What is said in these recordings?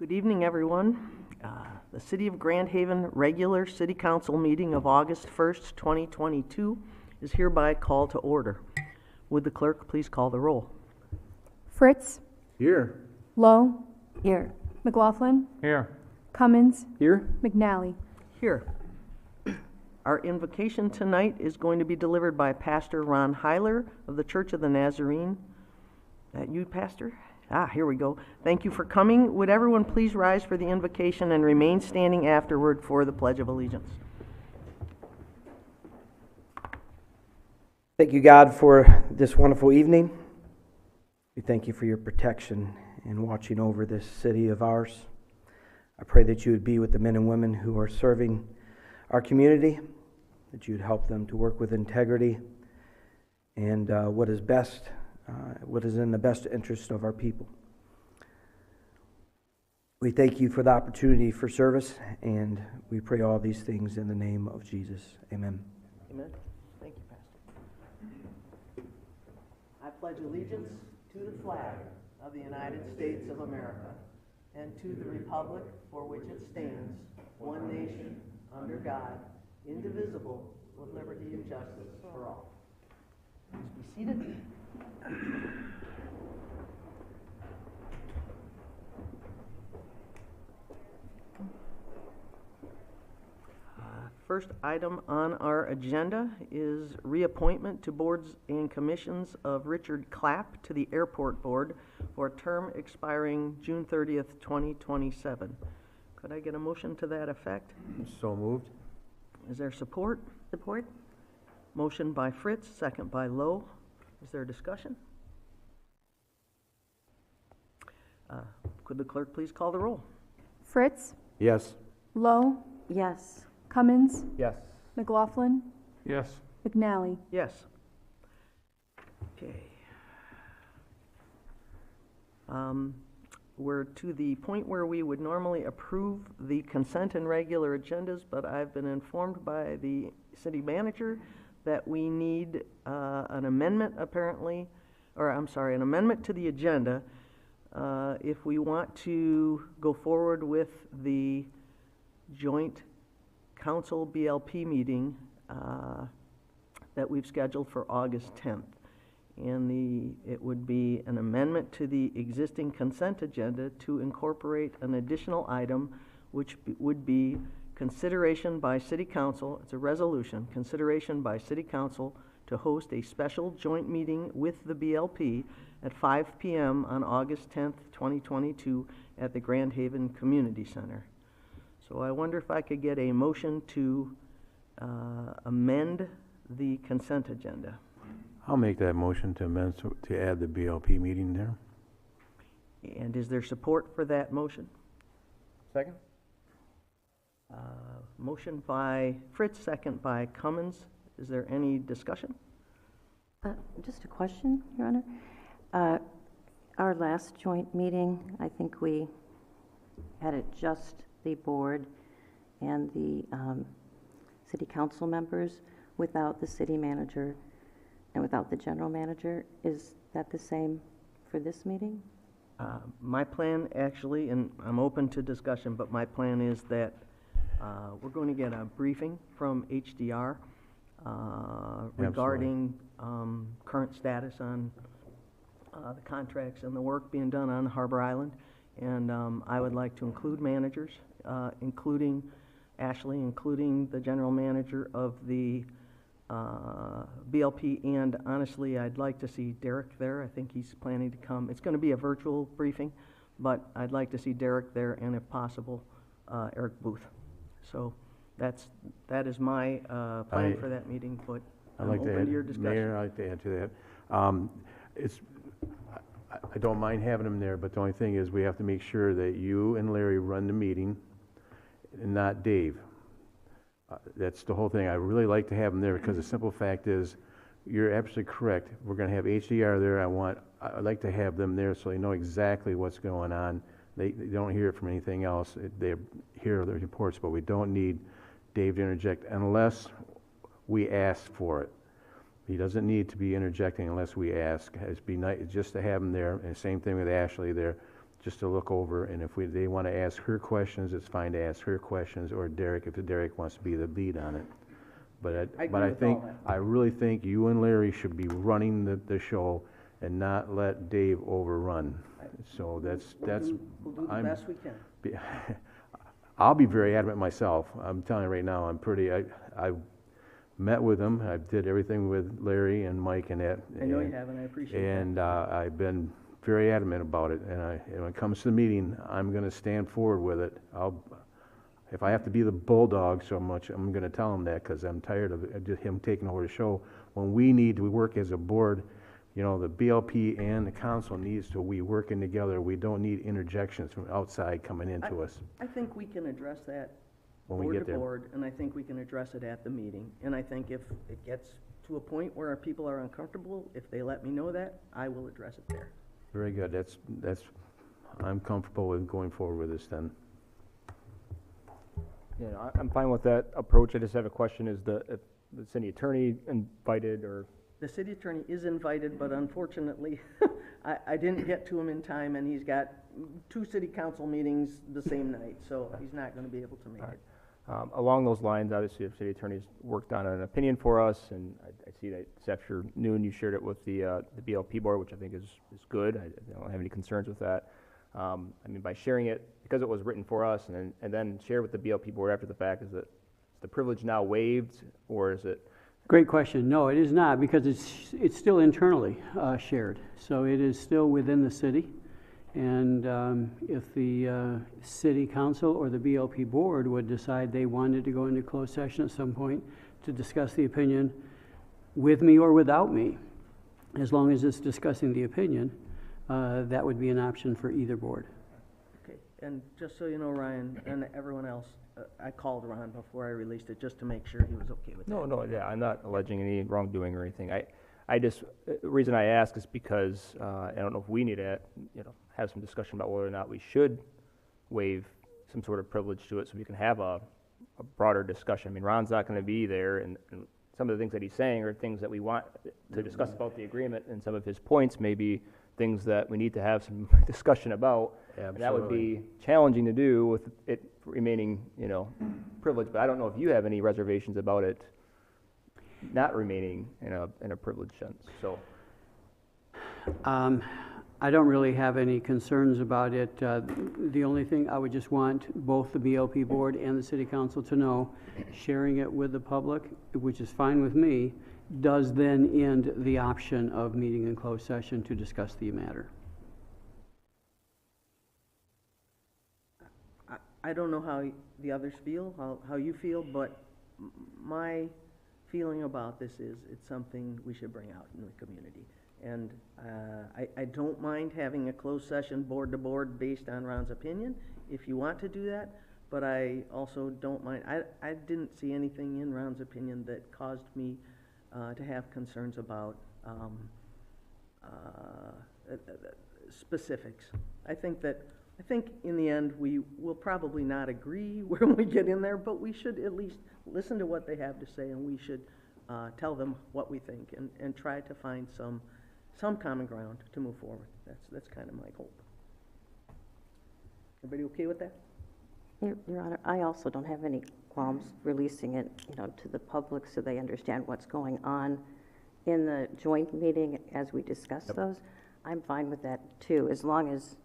Good evening, everyone. The City of Grand Haven regular City Council meeting of August 1st, 2022 is hereby called to order. Would the clerk please call the roll? Fritz, Here. Lowe, Here. McLaughlin, Here. Cummins, Here. McNally. Here. Our invocation tonight is going to be delivered by Pastor Ron Heiler of the Church of the Nazarene. That you, Pastor? Here we go. Thank you for coming. Would everyone please rise for the invocation and remain standing afterward for the Pledge of Allegiance? Thank you, God, for this wonderful evening. We thank you for your protection and watching over this city of ours. I pray that you would be with the men and women who are serving our community, that you'd help them to work with integrity and what is best, what is in the best interest of our people. We thank you for the opportunity for service, and we pray all these things in the name of Jesus. Amen. Amen. Thank you, Pastor. I pledge allegiance to the flag of the United States of America and to the republic for which it stands, one nation, under God, indivisible, with liberty and justice for all. Please be seated. First item on our agenda is reappointment to boards and commissions of Richard Clapp to the Airport Board for a term expiring June 30th, 2027. Could I get a motion to that effect? So moved. Is there support? Support? Motion by Fritz, second by Lowe. Is there discussion? Could the clerk please call the roll? Fritz, Yes. Lowe, Yes. Cummins, Yes. McLaughlin, Yes. McNally. Yes. Okay. We're to the point where we would normally approve the consent and regular agendas, but I've been informed by the city manager that we need an amendment apparently, or I'm sorry, an amendment to the agenda if we want to go forward with the joint council BLP meeting that we've scheduled for August 10th. And it would be an amendment to the existing consent agenda to incorporate an additional item, which would be consideration by City Council, it's a resolution, consideration by City Council to host a special joint meeting with the BLP at 5 p.m. on August 10th, 2022 at the Grand Haven Community Center. So I wonder if I could get a motion to amend the consent agenda. I'll make that motion to amend to add the BLP meeting there. And is there support for that motion? Second. Motion by Fritz, second by Cummins. Is there any discussion? Just a question, Your Honor. Our last joint meeting, I think we had it just the board and the city council members without the city manager and without the general manager. Is that the same for this meeting? My plan actually, and I'm open to discussion, but my plan is that we're going to get a briefing from HDR regarding current status on the contracts and the work being done on Harbor Island. And I would like to include managers, including Ashley, including the general manager of the BLP, and honestly, I'd like to see Derek there. I think he's planning to come. It's going to be a virtual briefing, but I'd like to see Derek there, and if possible, Eric Booth. So that is my plan for that meeting, but I'm open to your discussion. Mayor, I'd like to add to that. I don't mind having them there, but the only thing is we have to make sure that you and Larry run the meeting and not Dave. That's the whole thing. I really like to have them there because the simple fact is, you're absolutely correct. We're going to have HDR there. I'd like to have them there so they know exactly what's going on. They don't hear it from anything else. They hear the reports, but we don't need Dave to interject unless we ask for it. He doesn't need to be interjecting unless we ask. It'd be nice just to have him there, and same thing with Ashley there, just to look over, and if they want to ask her questions, it's fine to ask her questions, or Derek, if Derek wants to be the lead on it. But I agree but I with think, all that. I really think you and Larry should be running the show and not let Dave overrun. So that's, We'll do the I'm- best we can. I'll be very adamant myself. I'm telling you right now, I met with him, I did everything with Larry and Mike and that. I know you have, and I appreciate that. And I've been very adamant about it, and when it comes to the meeting, I'm gonna stand forward with it. If I have to be the bulldog so much, I'm gonna tell him that, because I'm tired of just him taking over the show. When we need to work as a board, you know, the BLP and the council needs to be working together. We don't need interjections from outside coming into us I think we can address that when we board get to there. board, and I think we can address it at the meeting. And I think if it gets to a point where people are uncomfortable, if they let me know that, I will address it there. Very good, I'm comfortable with going forward with this then. Yeah, I'm fine with that approach. I just have a question, if the city attorney invited, or, The city attorney is invited, but unfortunately, I didn't get to him in time, and he's got 2 city council meetings the same night, so he's not gonna be able to make it. along those lines, obviously, if city attorney's worked on an opinion for us, and I see that this afternoon you shared it with the BLP board, which I think is good. I don't have any concerns with that. I mean, by sharing it, because it was written for us, and then shared with the BLP board after the fact, is the privilege now waived, or is it? Great question. No, it is not, because it's still internally shared. So it is still within the city. And if the city council or the BLP board would decide they wanted to go into closed session at some point to discuss the opinion with me or without me, as long as it's discussing the opinion, that would be an option for either board. Okay, and just so you know, Ryan, and everyone else, I called Ron before I released it, just to make sure he was okay with that. No, yeah, I'm not alleging any wrongdoing or anything. I just, the reason I ask is because, I don't know if we need to, have some discussion about whether or not we should waive some sort of privilege to it, so we can have a broader discussion. I mean, Ron's not gonna be there, and some of the things that he's saying are things that we want to discuss about the agreement, and some of his points may be things that we need to have some discussion about. And that would be challenging to do with it remaining, privileged, but I don't know if you have any reservations about it not remaining in a privileged sense, so. I don't really have any concerns about it. The only thing I would just want both the BLP board and the city council to know, sharing it with the public, which is fine with me, does then end the option of meeting in closed session to discuss the matter. I don't know how the others feel, how you feel, but my feeling about this is it's something we should bring out in the community. And I don't mind having a closed session board to board based on Ron's opinion, if you want to do that, but I also don't mind, I didn't see anything in Ron's opinion that caused me to have concerns about specifics. I think in the end, we will probably not agree when we get in there, but we should at least listen to what they have to say, and we should tell them what we think, and try to find some common ground to move forward. That's kind of my hope. Everybody okay with that? Your Honor, I also don't have any qualms releasing it, to the public so they understand what's going on in the joint meeting as we discuss those. I'm fine with that too, as long as,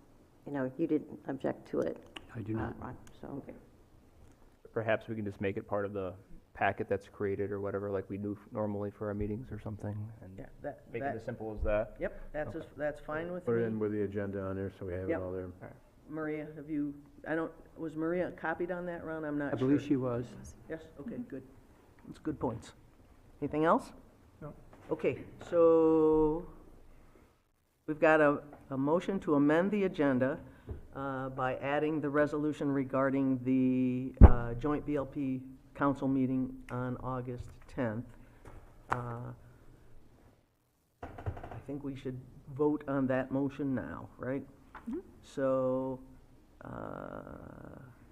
you didn't object to it. I do not. Ron, so. Perhaps we can just make it part of the packet that's created or whatever, like we do normally for our meetings or something, and Yeah, make it as simple as that. Yep, that's fine with Put it in me. with the agenda on there, so we have it Yep. all there. Maria, was Maria copied on that, Ron? I'm not I sure. believe she was. Yes, okay, good. That's good points. Anything else? No. Okay, so we've got a motion to amend the agenda by adding the resolution regarding the joint BLP council meeting on August 10th. I think we should vote on that motion now, right? So,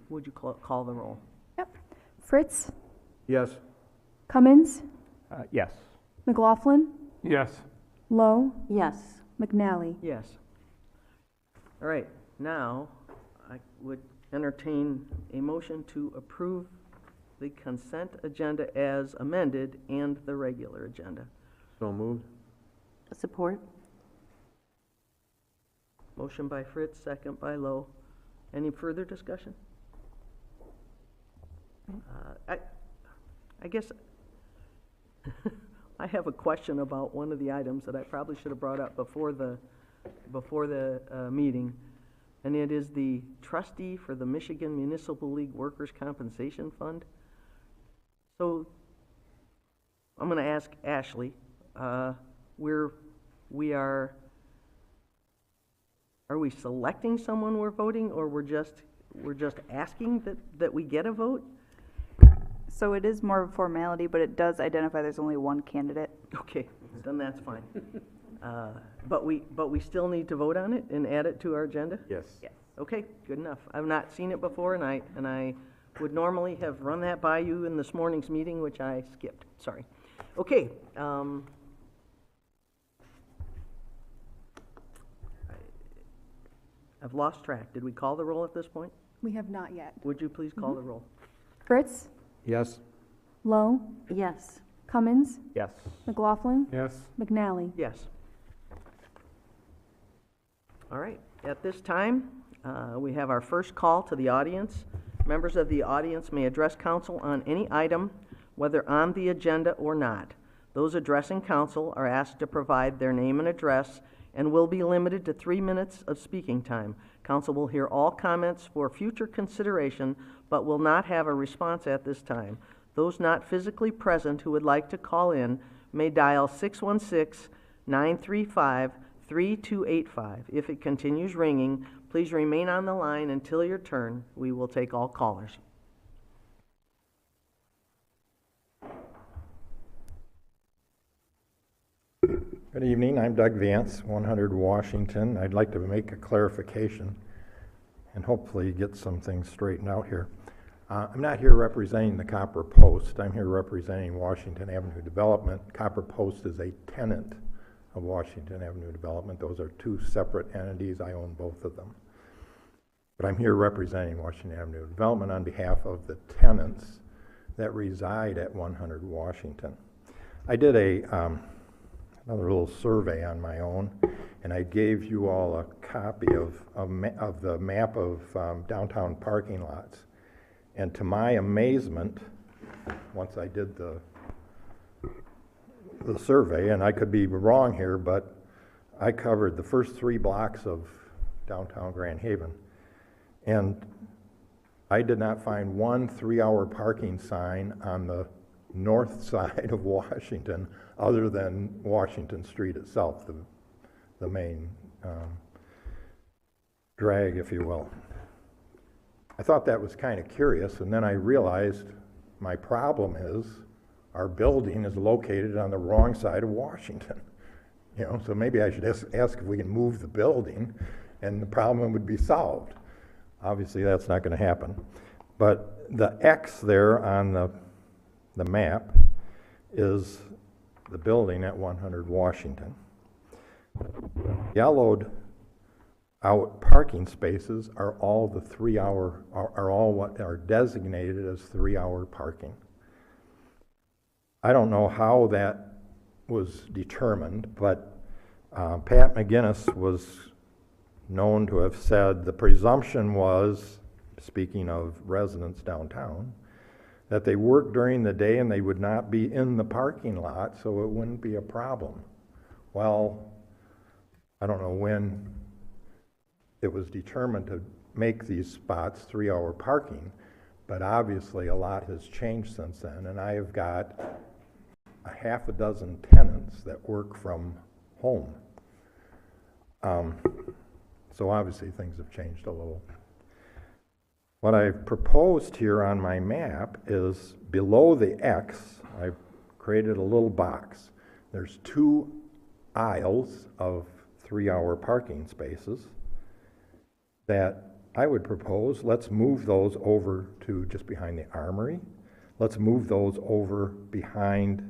would you call the roll? Fritz, Yes? Cummins, Yes. McLaughlin, Yes. Lowe, Yes. McNally. Yes. All right, Now, I would entertain a motion to approve the consent agenda as amended and the regular agenda. So moved? Support? Motion by Fritz, second by Lowe. Any further discussion? I guess I have a question about one of the items that I probably should have brought up before the meeting, and it is the trustee for the Michigan Municipal League Workers' Compensation Fund. So I'm going to ask Ashley. Are we selecting someone we're voting, or we're just asking that we get a vote? So it is more of a formality, but it does identify there's only one candidate. Okay, then that's fine. But we still need to vote on it and add it to our agenda? Yes. Yes. Okay, good enough. I've not seen it before, and I would normally have run that by you in this morning's meeting, which I skipped. Sorry. Okay. I've lost track. Did we call the roll at this point? We have not yet. Would you please call the roll? Fritz, Yes. Lowe, Yes. Cummins, Yes. McLaughlin, Yes. McNally. Yes. All right. At this time, we have our first call to the audience. Members of the audience may address council on any item, whether on the agenda or not. Those addressing council are asked to provide their name and address and will be limited to 3 minutes of speaking time. Council will hear all comments for future consideration, but will not have a response at this time. Those not physically present who would like to call in may dial 616-935-3285. If it continues ringing, please remain on the line until your turn. We will take all callers. Good evening, I'm Doug Vance, 100 Washington. I'd like to make a clarification and hopefully get some things straightened out here. I'm not here representing the Copper Post. I'm here representing Washington Avenue Development. Copper Post is a tenant of Washington Avenue Development. Those are two separate entities. I own both of them. But I'm here representing Washington Avenue Development on behalf of the tenants that reside at 100 Washington. I did another little survey on my own, and I gave you all a copy of the map of downtown parking lots. And to my amazement, once I did the survey, and I could be wrong here, but I covered the first 3 blocks of downtown Grand Haven, and I did not find one 3-hour parking sign on the north side of Washington other than Washington Street itself, the main drag, if you will. I thought that was kind of curious, and then I realized my problem is our building is located on the wrong side of Washington. You know, so maybe I should ask if we can move the building and the problem would be solved. Obviously that's not going to happen. But the X there on the map is the building at 100 Washington. Yellowed out parking spaces are all the 3-hour, are all what are designated as 3-hour parking. I don't know how that was determined, but Pat McGinnis was known to have said the presumption was, speaking of residents downtown, that they worked during the day and they would not be in the parking lot, so it wouldn't be a problem. Well, I don't know when it was determined to make these spots 3-hour parking, but obviously a lot has changed since then, and I have got a half a dozen tenants that work from home. So obviously things have changed a little. What I've proposed here on my map is below the X, I've created a little box. There's 2 aisles of 3-hour parking spaces that I would propose, let's move those over to just behind the Armory. Let's move those over behind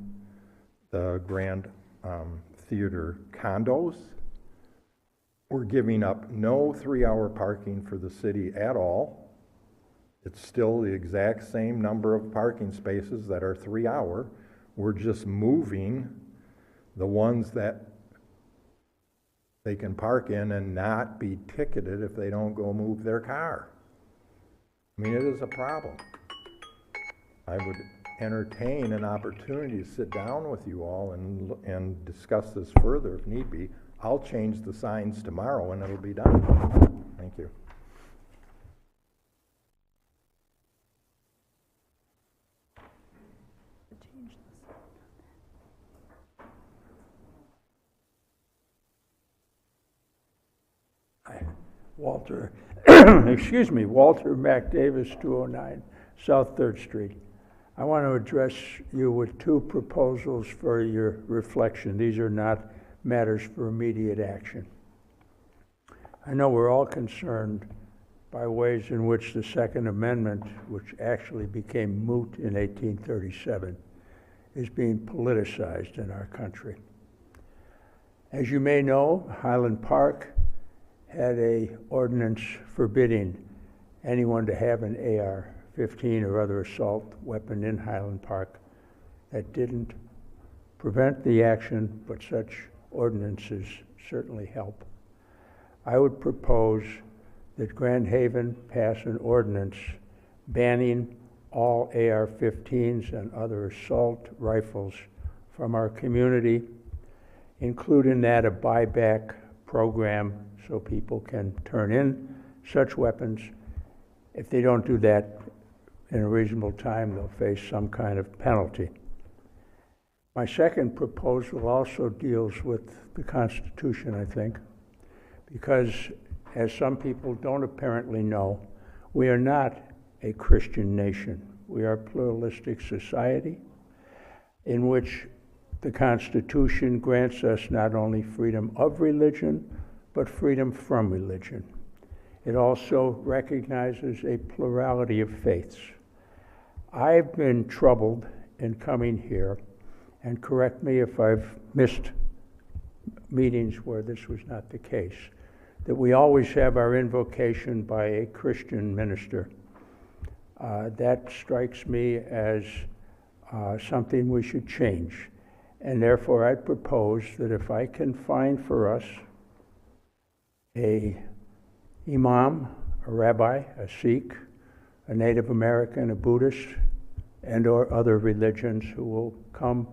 the Grand Theater condos. we're giving up no 3-hour parking for the city at all. It's still the exact same number of parking spaces that are 3-hour. We're just moving the ones that they can park in and not be ticketed if they don't go move their car. I mean, it is a problem. I would entertain an opportunity to sit down with you all and discuss this further if need be. I'll change the signs tomorrow and it'll be done. Thank you. Walter, excuse me, Walter Mac Davis, 209 South 3rd Street. I want to address you with 2 proposals for your reflection. These are not matters for immediate action. I know we're all concerned by ways in which the Second Amendment, which actually became moot in 1837, is being politicized in our country. As you may know, Highland Park had an ordinance forbidding anyone to have an AR-15 or other assault weapon in Highland Park. That didn't prevent the action, but such ordinances certainly help. I would propose that Grand Haven pass an ordinance banning all AR-15s and other assault rifles from our community, including that a buyback program so people can turn in such weapons. If they don't do that in a reasonable time, they'll face some kind of penalty. My second proposal also deals with the Constitution, I think, because as some people don't apparently know, we are not a Christian nation. We are a pluralistic society in which the Constitution grants us not only freedom of religion, but freedom from religion. It also recognizes a plurality of faiths. I've been troubled in coming here, and correct me if I've missed meetings where this was not the case, that we always have our invocation by a Christian minister. That strikes me as something we should change. And therefore, I'd propose that if I can find for us a imam, a rabbi, a Sikh, a Native American, a Buddhist, and or other religions who will come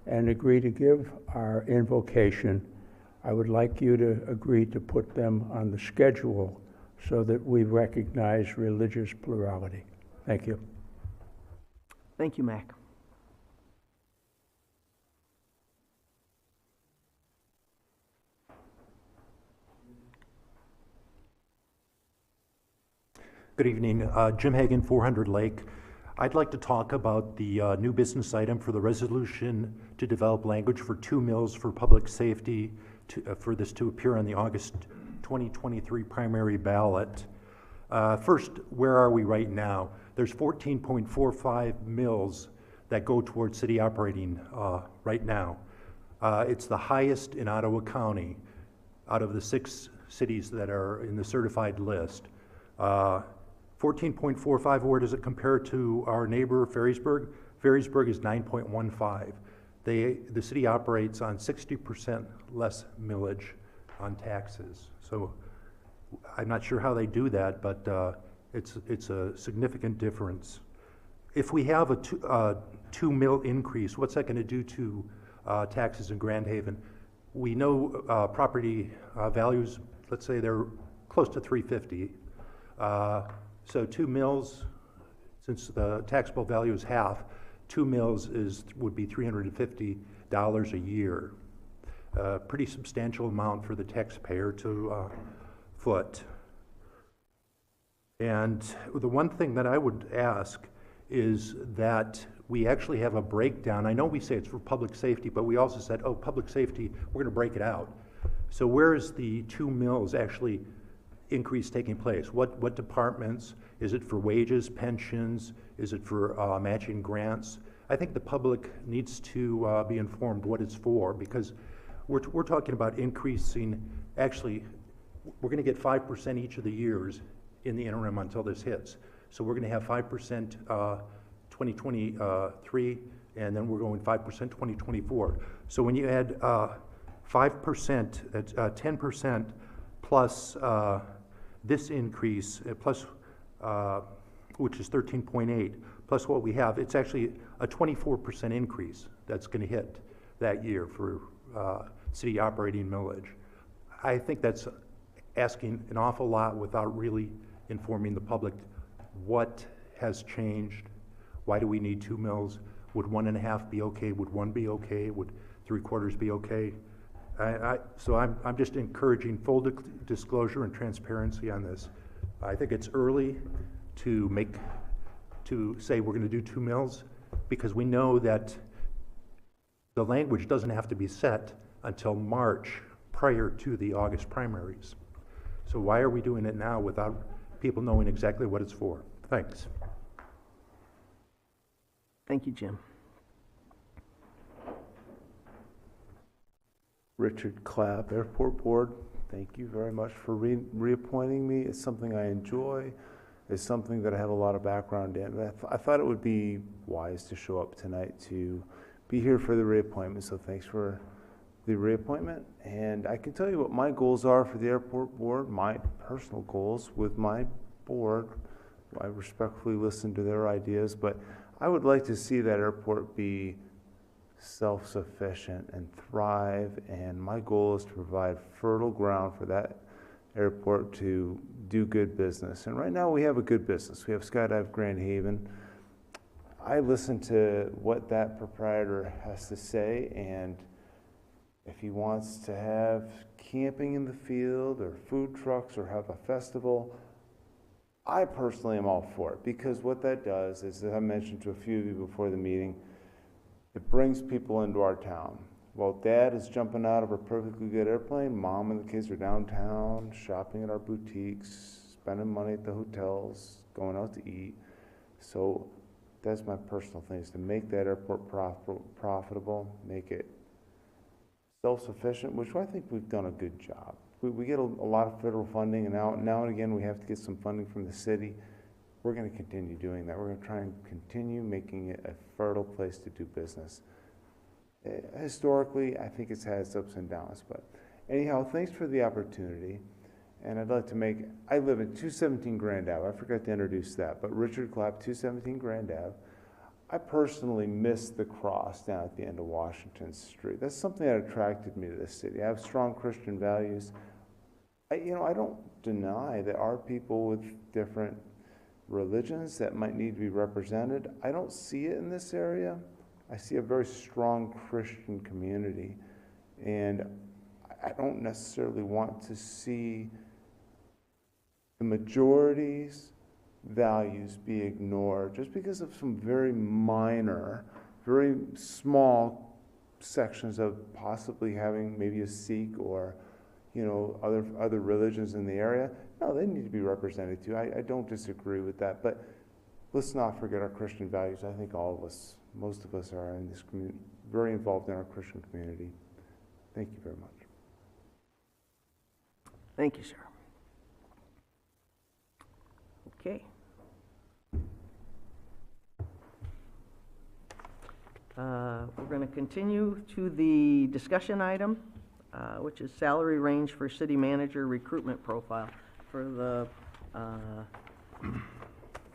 and agree to give our invocation, I would like you to agree to put them on the schedule so that we recognize religious plurality. Thank you. Thank you, Mac. Good evening. Jim Hagan, 400 Lake. I'd like to talk about the new business item for the resolution to develop language for 2 mills for public safety for this to appear on the August 2023 primary ballot. First, where are we right now? There's 14.45 mills that go towards city operating right now. It's the highest in Ottawa County out of the 6 cities that are in the certified list. 14.45, where does it compare to our neighbor, Ferrysburg? Ferrysburg is 9.15. The city operates on 60% less millage on taxes. So I'm not sure how they do that, but it's a significant difference. If we have a 2 mil increase, what's that going to do to taxes in Grand Haven? We know property values, let's say they're close to $350. So 2 mills, since the taxable value is half, 2 mills would be $350 a year. Pretty substantial amount for the taxpayer to foot. And the one thing that I would ask is that we actually have a breakdown. I know we say it's for public safety, but we also said, oh, public safety, we're going to break it out. So where is the 2 mills actually increase taking place? What departments? Is it for wages, pensions? Is it for matching grants? I think the public needs to be informed what it's for, because we're talking about increasing, actually we're gonna get 5% each of the years in the interim until this hits. So we're gonna have 5% 2023, and then we're going 5% 2024. So when you add 5%, that's 10% plus this increase, plus which is 13.8, plus what we have, it's actually a 24% increase that's going to hit that year for city operating millage. I think that's asking an awful lot without really informing the public what has changed. Why do we need 2 mills? Would 1.5 be okay? Would 1 be okay? Would 3/4 be okay? So I'm just encouraging full disclosure and transparency on this. I think it's early to say we're going to do 2 mills, because we know that the language doesn't have to be set until March prior to the August primaries. So why are we doing it now without people knowing exactly what it's for? Thanks. Thank you, Jim. Richard Clapp, Airport Board, thank you very much for reappointing me. It's something I enjoy. It's something that I have a lot of background in. I thought it would be wise to show up tonight to be here for the reappointment, so thanks for the reappointment. And I can tell you what my goals are for the Airport Board, my personal goals with my board. I respectfully listen to their ideas, but I would like to see that airport be self-sufficient and thrive, and my goal is to provide fertile ground for that airport to do good business. And right now we have a good business. We have Skydive Grand Haven. I listen to what that proprietor has to say, and if he wants to have camping in the field or food trucks or have a festival, I personally am all for it, because what that does is, as I mentioned to a few of you before the meeting, it brings people into our town. While Dad is jumping out of a perfectly good airplane, Mom and the kids are downtown, shopping at our boutiques, spending money at the hotels, going out to eat. So that's my personal thing, is to make that airport profitable, make it self-sufficient, which I think we've done a good job. We get a lot of federal funding, and now and again we have to get some funding from the city. We're going to continue doing that. We're going to try and continue making it a fertile place to do business. Historically, I think it's had its ups and downs, but anyhow, thanks for the opportunity. And I'd like to I live at 217 Grand Ave. I forgot to introduce that, but Richard Clapp, 217 Grand Ave. I personally miss the cross down at the end of Washington Street. That's something that attracted me to this city. I have strong Christian values. I don't deny there are people with different religions that might need to be represented. I don't see it in this area. I see a very strong Christian community, and I don't necessarily want to see the majority's values be ignored just because of some very minor, very small sections of possibly having maybe a Sikh or other religions in the area. No, they need to be represented too. I don't disagree with that, but let's not forget our Christian values. I think all of us, most of us are in this community, very involved in our Christian community. Thank you very much. Thank you, sir. Okay. We're going to continue to the discussion item, which is salary range for city manager recruitment profile. For the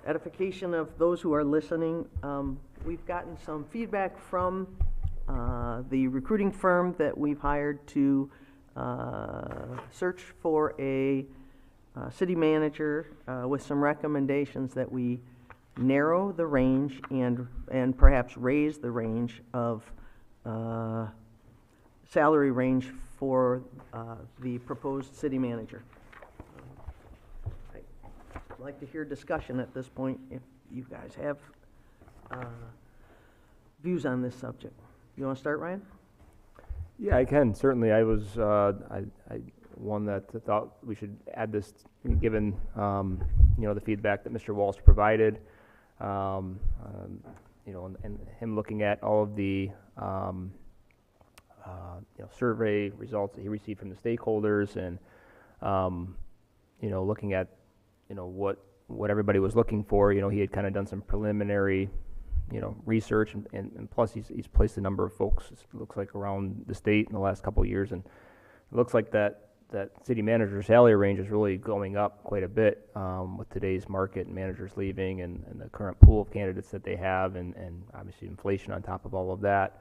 edification of those who are listening, we've gotten some feedback from the recruiting firm that we've hired to search for a city manager with some recommendations that we narrow the range and perhaps raise the range of salary range for the proposed city manager. I'd like to hear discussion at this point if you guys have views on this subject. You want to start, Ryan? Yeah, I can. Certainly, I was I one that thought we should add this, given the feedback that Mr. Walsh provided, and him looking at all of the survey results that he received from the stakeholders, and looking at, what everybody was looking for, he had kind of done some preliminary, research, and plus he's placed a number of folks, it looks like, around the state in the last couple of years, and it looks like that city manager salary range is really going up quite a bit with today's market and managers leaving and the current pool of candidates that they have, and obviously inflation on top of all of that.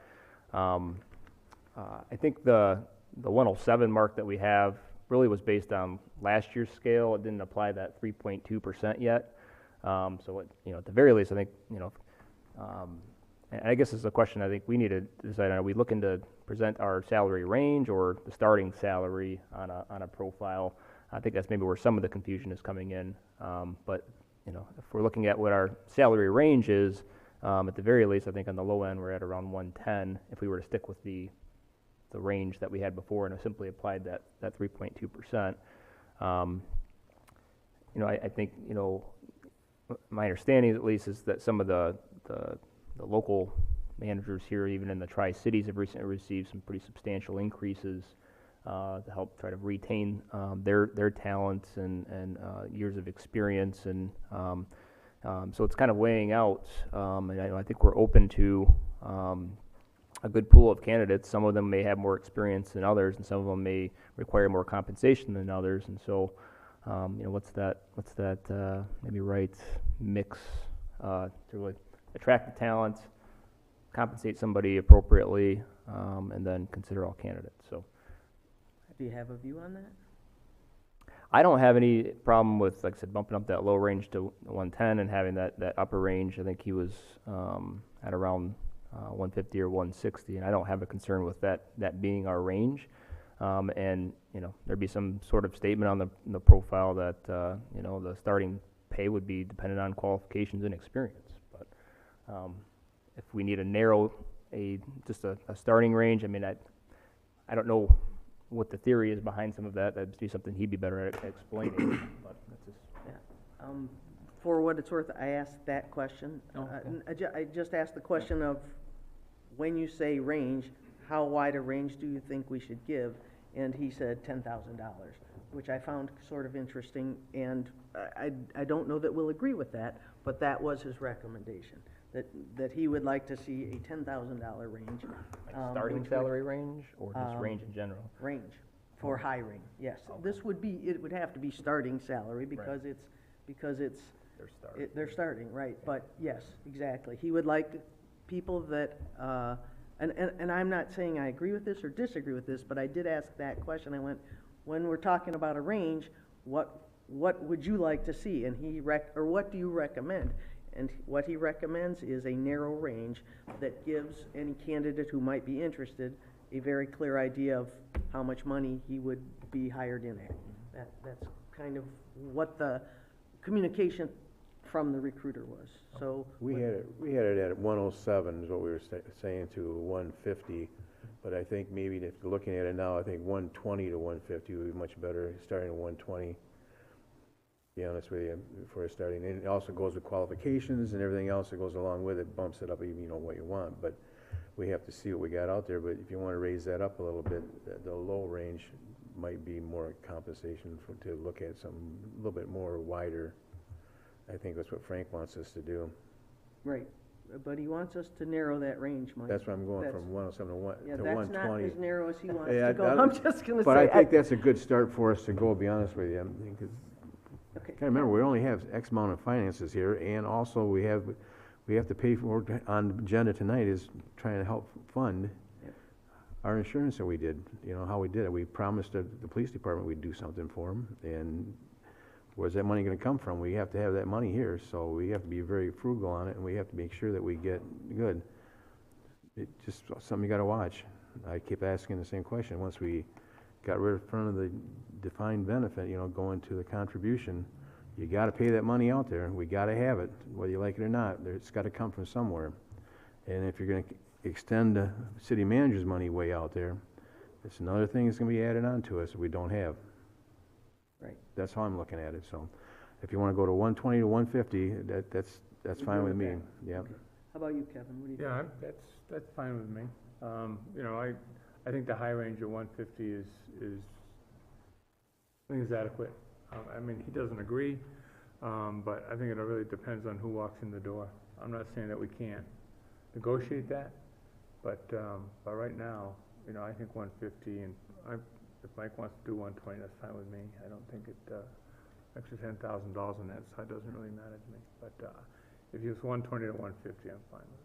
I think the 107 mark that we have really was based on last year's scale. It didn't apply that 3.2% yet. So at the very least, I think, and I guess this is a question I think we need to decide on. Are we looking to present our salary range or the starting salary on a profile? I think that's maybe where some of the confusion is coming in. But if we're looking at what our salary range is, at the very least, I think on the low end we're at around 110. If we were to stick with the range that we had before and simply applied that 3.2%, I think my understanding at least is that some of the local managers here, even in the Tri-Cities, have recently received some pretty substantial increases to help try to retain their talents and years of experience, and so it's kind of weighing out. And I think we're open to a good pool of candidates. Some of them may have more experience than others, and some of them may require more compensation than others. And so, what's that maybe right mix to really attract the talent, compensate somebody appropriately, and then consider all candidates. So, Do you have a view on that? I don't have any problem with, like I said, bumping up that low range to 110 and having that upper range. I think he was at around 150 or 160, and I don't have a concern with that being our range. And there'd be some sort of statement on the profile that the starting pay would be dependent on qualifications and experience. But if we need to narrow just a starting range, I mean, I don't know what the theory is behind some of that. That'd be something he'd be better at explaining. But that's just For what it's worth, I asked that question. I just asked the question of, when you say range, how wide a range do you think we should give? And he said $10,000, which I found sort of interesting, and I don't know that we'll agree with that, but that was his recommendation, that he would like to see a $10,000 range. starting salary range, or just range in general? Range for hiring, yes. Okay. It would have to be starting salary because it's they're starting, right? But yes, exactly. He would like people that, and I'm not saying I agree with this or disagree with this, but I did ask that question. I went, when we're talking about a range, what would you like to see? And or what do you recommend? And what he recommends is a narrow range that gives any candidate who might be interested a very clear idea of how much money he would be hired in at. That's kind of what the communication from the recruiter was. So We had it at 107 is what we were saying to 150, but I think maybe if you're looking at it now, I think 120 to 150 would be much better, starting at 120. To be honest with you, before starting, and it also goes with qualifications and everything else that goes along with it, bumps it up even what you want. But we have to see what we got out there. But if you want to raise that up a little bit, the low range might be more compensation to look at something a little bit more wider. I think that's what Frank wants us to do. right, but he wants us to narrow that range, Mike. That's why I'm going from 107 to That's 120. not as narrow as he wants Yeah, to go. I'm just going to say. But I think that's a good start for us to go, to be honest with you. Because Okay. gotta remember, we only have X amount of finances here, and also we have to pay for, on the agenda tonight is trying to help fund Yep. our insurance that we did, how we did it. We promised the police department we'd do something for them, and where's that money gonna come from? We have to have that money here, so we have to be very frugal on it, and we have to make sure that we get good. It's just something you gotta watch. I keep asking the same question. Once we got rid of the defined benefit, going to the contribution, you gotta pay that money out there. We gotta have it, whether you like it or not. It's gotta come from somewhere. And if you're gonna extend the city manager's money way out there, it's another thing that's gonna be added on to us that we don't have. Right. That's how I'm looking at it. So if you wanna go to 120 to 150, that's fine with me. Yeah. How about you, Kevin? What do you think? Yeah, that's fine with me. I think the high range of 150 is I think it's adequate. I mean, he doesn't agree, but I think it really depends on who walks in the door. I'm not saying that we can't negotiate that, but right now, you know, I think 150, and if Mike wants to do 120, that's fine with me. I don't think it, extra $10,000 on that side doesn't really matter to me. But if it's 120 to 150, I'm fine with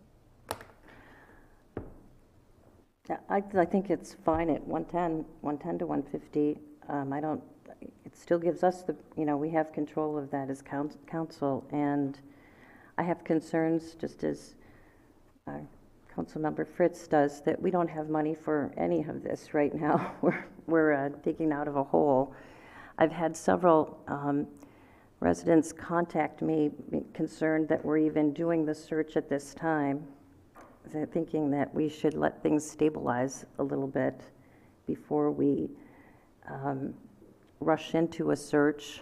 it. Yeah, I think it's fine at 110 to 150. It still gives us the, you know, we have control of that as council, and I have concerns, just as Councilmember Fritz does, that we don't have money for any of this right now. We're digging out of a hole. I've had several residents contact me concerned that we're even doing the search at this time. They're thinking that we should let things stabilize a little bit before we rush into a search,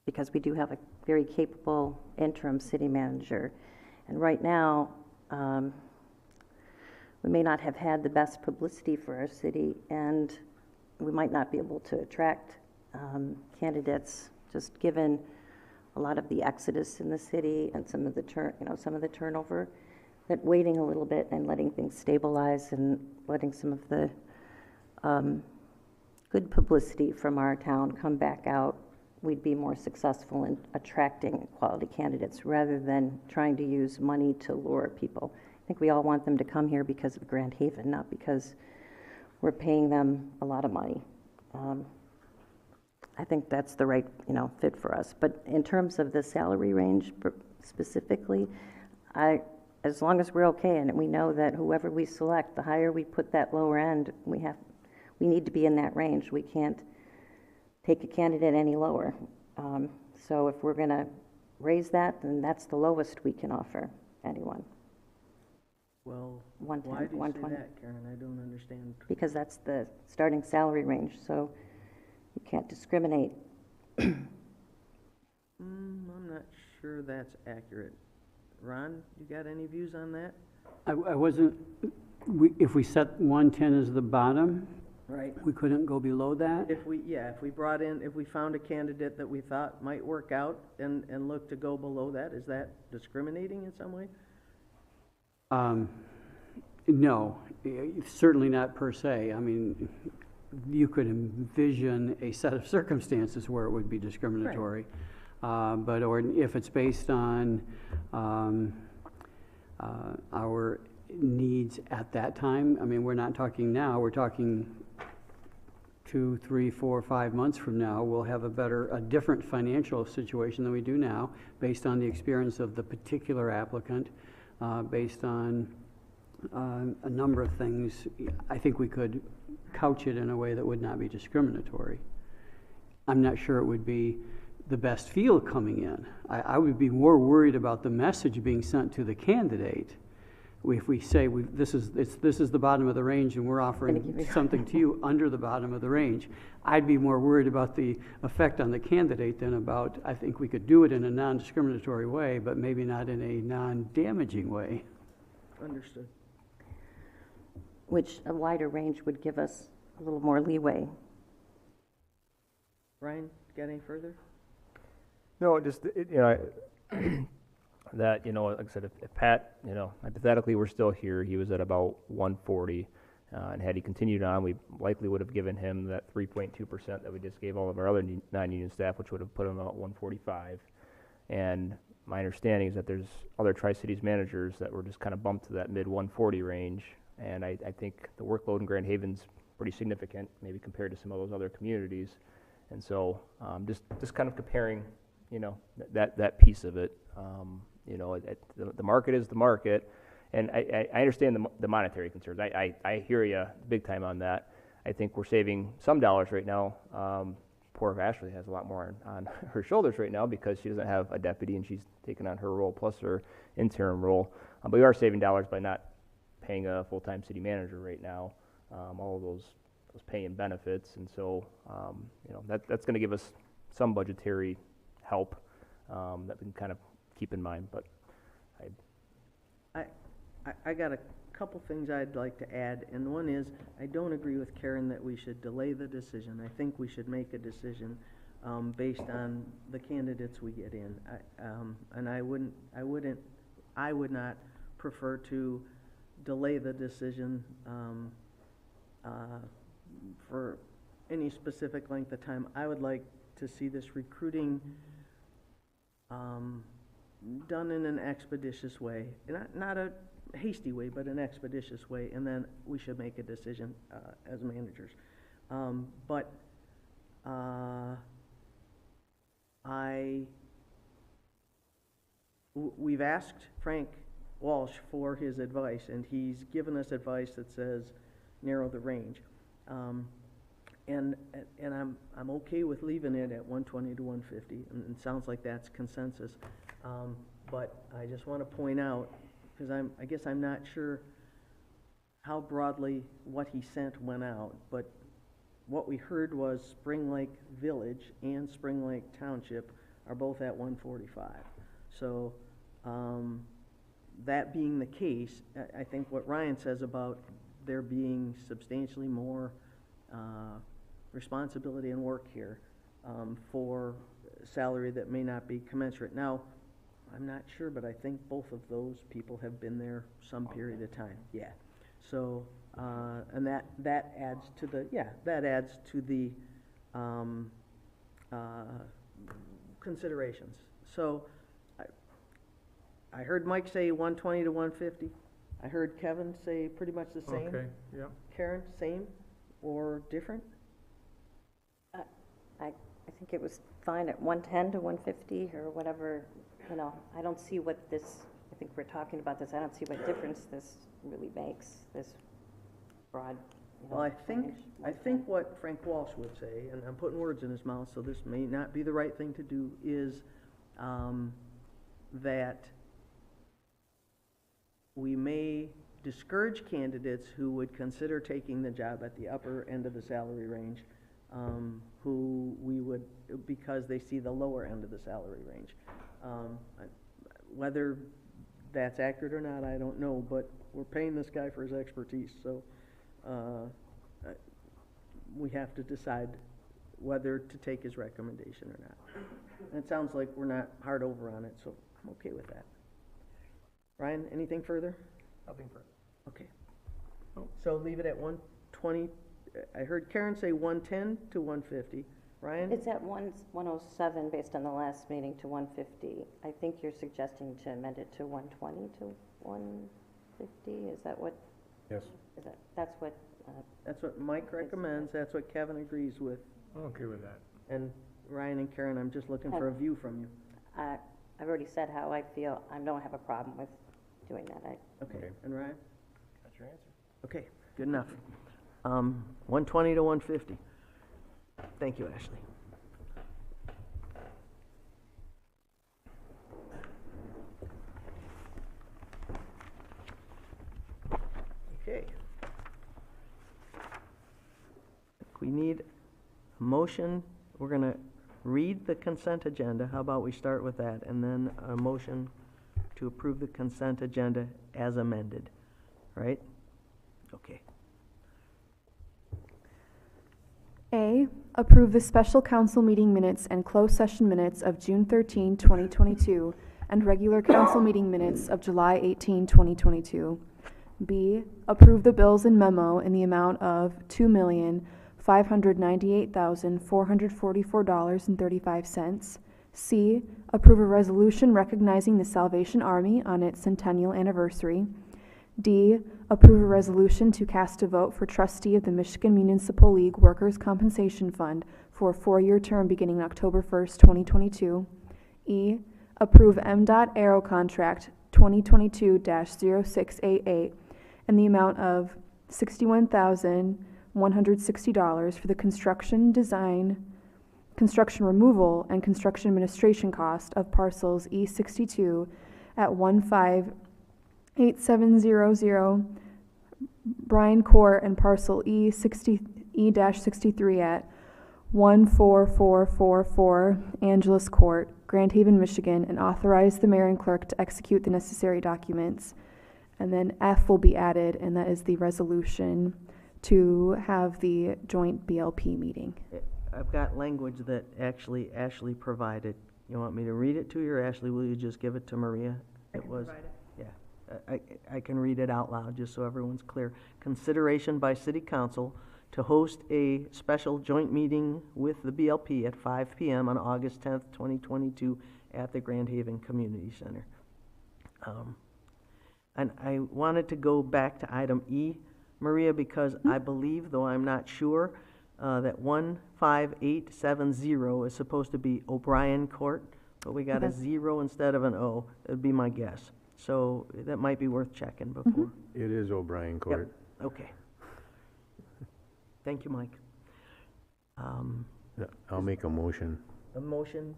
because we do have a very capable interim city manager. And right now, we may not have had the best publicity for our city, and we might not be able to attract candidates, just given a lot of the exodus in the city and some of the turnover. That waiting a little bit and letting things stabilize and letting some of the good publicity from our town come back out, we'd be more successful in attracting quality candidates rather than trying to use money to lure people. I think we all want them to come here because of Grand Haven, not because we're paying them a lot of money. I think that's the right, fit for us. But in terms of the salary range specifically, as long as we're okay and we know that whoever we select, the higher we put that lower end, we need to be in that range. We can't take a candidate any lower. So if we're going to raise that, then that's the lowest we can offer anyone. Well, 110, why do you 120. say that, Karen? I don't understand. Because that's the starting salary range, so you can't discriminate. I'm not sure that's accurate. Ron, you got any views on that? I wasn't, if we set 110 as the bottom, Right. we couldn't go below that? If we found a candidate that we thought might work out and look to go below that, is that discriminating in some way? No, certainly not per se. I mean, you could envision a set of circumstances where it would be discriminatory. Or if it's based on our needs at that time, I mean, we're not talking now, we're talking 2, 3, 4, 5 months from now, we'll have a different financial situation than we do now, based on the experience of the particular applicant, based on a number of things. I think we could couch it in a way that would not be discriminatory. I'm not sure it would be the best feel coming in. I would be more worried about the message being sent to the candidate. If we say this is the bottom of the range and we're offering something to you under the bottom of the range, I'd be more worried about the effect on the candidate than about, I think we could do it in a non-discriminatory way, but maybe not in a non-damaging way. Understood. Which a wider range would give us a little more leeway. Ryan, got any further? No, just, that, like I said, if Pat, hypothetically we're still here, he was at about 140, and had he continued on, we likely would have given him that 3.2% that we just gave all of our other non-union staff, which would have put him about 145. And my understanding is that there's other Tri-Cities managers that were just kind of bumped to that mid-140 range, and I think the workload in Grand Haven's pretty significant, maybe compared to some of those other communities. And so just kind of comparing, that piece of it. The market is the market, and I understand the monetary concerns. I hear you big time on that. I think we're saving some dollars right now. Poor Ashley has a lot more on her shoulders right now because she doesn't have a deputy and she's taken on her role plus her interim role. But we are saving dollars by not paying a full-time city manager right now. All of those pay and benefits, and so that's going to give us some budgetary help that we can kind of keep in mind. But I got a couple things I'd like to add, and one is, I don't agree with Karen that we should delay the decision. I think we should make a decision based on the candidates we get in. And I would not prefer to delay the decision for any specific length of time. I would like to see this recruiting done in an expeditious way, not a hasty way, but an expeditious way, and then we should make a decision as managers. We've asked Frank Walsh for his advice, and he's given us advice that says narrow the range. And I'm okay with leaving it at 120 to 150, and it sounds like that's consensus. But I just want to point out, because I guess I'm not sure how broadly what he sent went out, but what we heard was Spring Lake Village and Spring Lake Township are both at 145. So that being the case, I think what Ryan says about there being substantially more responsibility and work here for salary that may not be commensurate. Now, I'm not sure, but I think both of those people have been there some period of time. Yeah. So, and that adds to the considerations. So, I heard Mike say 120 to 150. I heard Kevin say pretty much the same. Okay, yeah. Karen, same or different? I think it was fine at 110 to 150 or whatever, you know. I don't see what this, I think we're talking about this, I don't see what difference this really makes, this broad, you know, Well, I think what Frank Walsh would say, and I'm putting words in his mouth, so this may not be the right thing to do, is that we may discourage candidates who would consider taking the job at the upper end of the salary range, who we would, because they see the lower end of the salary range. Whether that's accurate or not, I don't know, but we're paying this guy for his expertise, so we have to decide whether to take his recommendation or not. And it sounds like we're not hard over on it, so I'm okay with that. Ryan, anything further? Nothing further. Okay. So leave it at 120. I heard Karen say 110 to 150. Ryan? It's at 107 based on the last meeting to 150. I think you're suggesting to amend it to 120 to 150. Is that what? Yes. Is that, that's what? That's what Mike recommends. That's what Kevin agrees with. I'm okay with that. And Ryan and Karen, I'm just looking for a view from you. I've already said how I feel. I don't have a problem with doing that. Okay. And Ryan? That's your answer. Okay, good enough. 120 to 150. Thank you, Ashley. Okay. We need a motion. We're going to read the consent agenda. How about we start with that, and then a motion to approve the consent agenda as amended, right? Okay. A, approve the special council meeting minutes and closed session minutes of June 13, 2022, and regular council meeting minutes of July 18, 2022. B, approve the bills and memo in the amount of $2,598,444.35. C, approve a resolution recognizing the Salvation Army on its centennial anniversary. D, approve a resolution to cast a vote for trustee of the Michigan Municipal League Workers' Compensation Fund for a 4-year term beginning October 1st, 2022. E, approve MDOT Aero Contract 2022-0688 in the amount of $61,160 for the construction removal, and construction administration cost of parcels E62 at 15870 Bryan Court and parcel E-63 at 14444 Angeles Court, Grand Haven, Michigan, and authorize the mayor and clerk to execute the necessary documents. And then F will be added, and that is the resolution to have the joint BLP meeting. I've got language that actually Ashley provided. You want me to read it to you, or Ashley, will you just give it to Maria? It was. Yeah, I can read it out loud, just so everyone's clear. Consideration by City Council to host a special joint meeting with the BLP at 5 p.m. on August 10th, 2022 at the Grand Haven Community Center. And I wanted to go back to item E, Maria, because I believe, though I'm not sure, that 15870 is supposed to be O'Brien Court, but we got a 0 instead of an O. That'd be my guess. So that might be worth checking before. It is O'Brien Court. Yep. Okay. Thank you, Mike. Yeah, I'll make a motion. A motion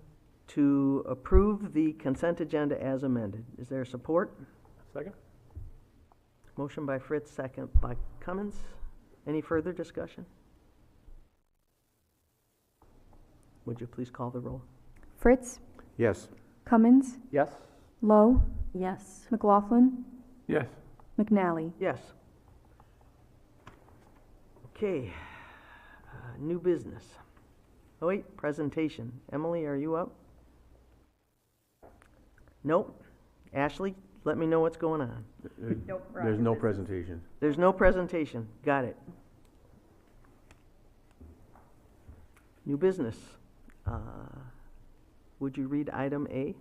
to approve the consent agenda as amended. Is there support? Second? Motion by Fritz, second by Cummins. Any further discussion? Would you please call the roll? Fritz, Yes. Cummins, Yes. Lowe, Yes. McLaughlin, Yes. McNally. Yes. Okay, new business. Oh wait, presentation. Emily, are you up? Nope. Ashley, let me know what's going on. There's no presentation. There's no presentation. Got it. New business. Would you read item A?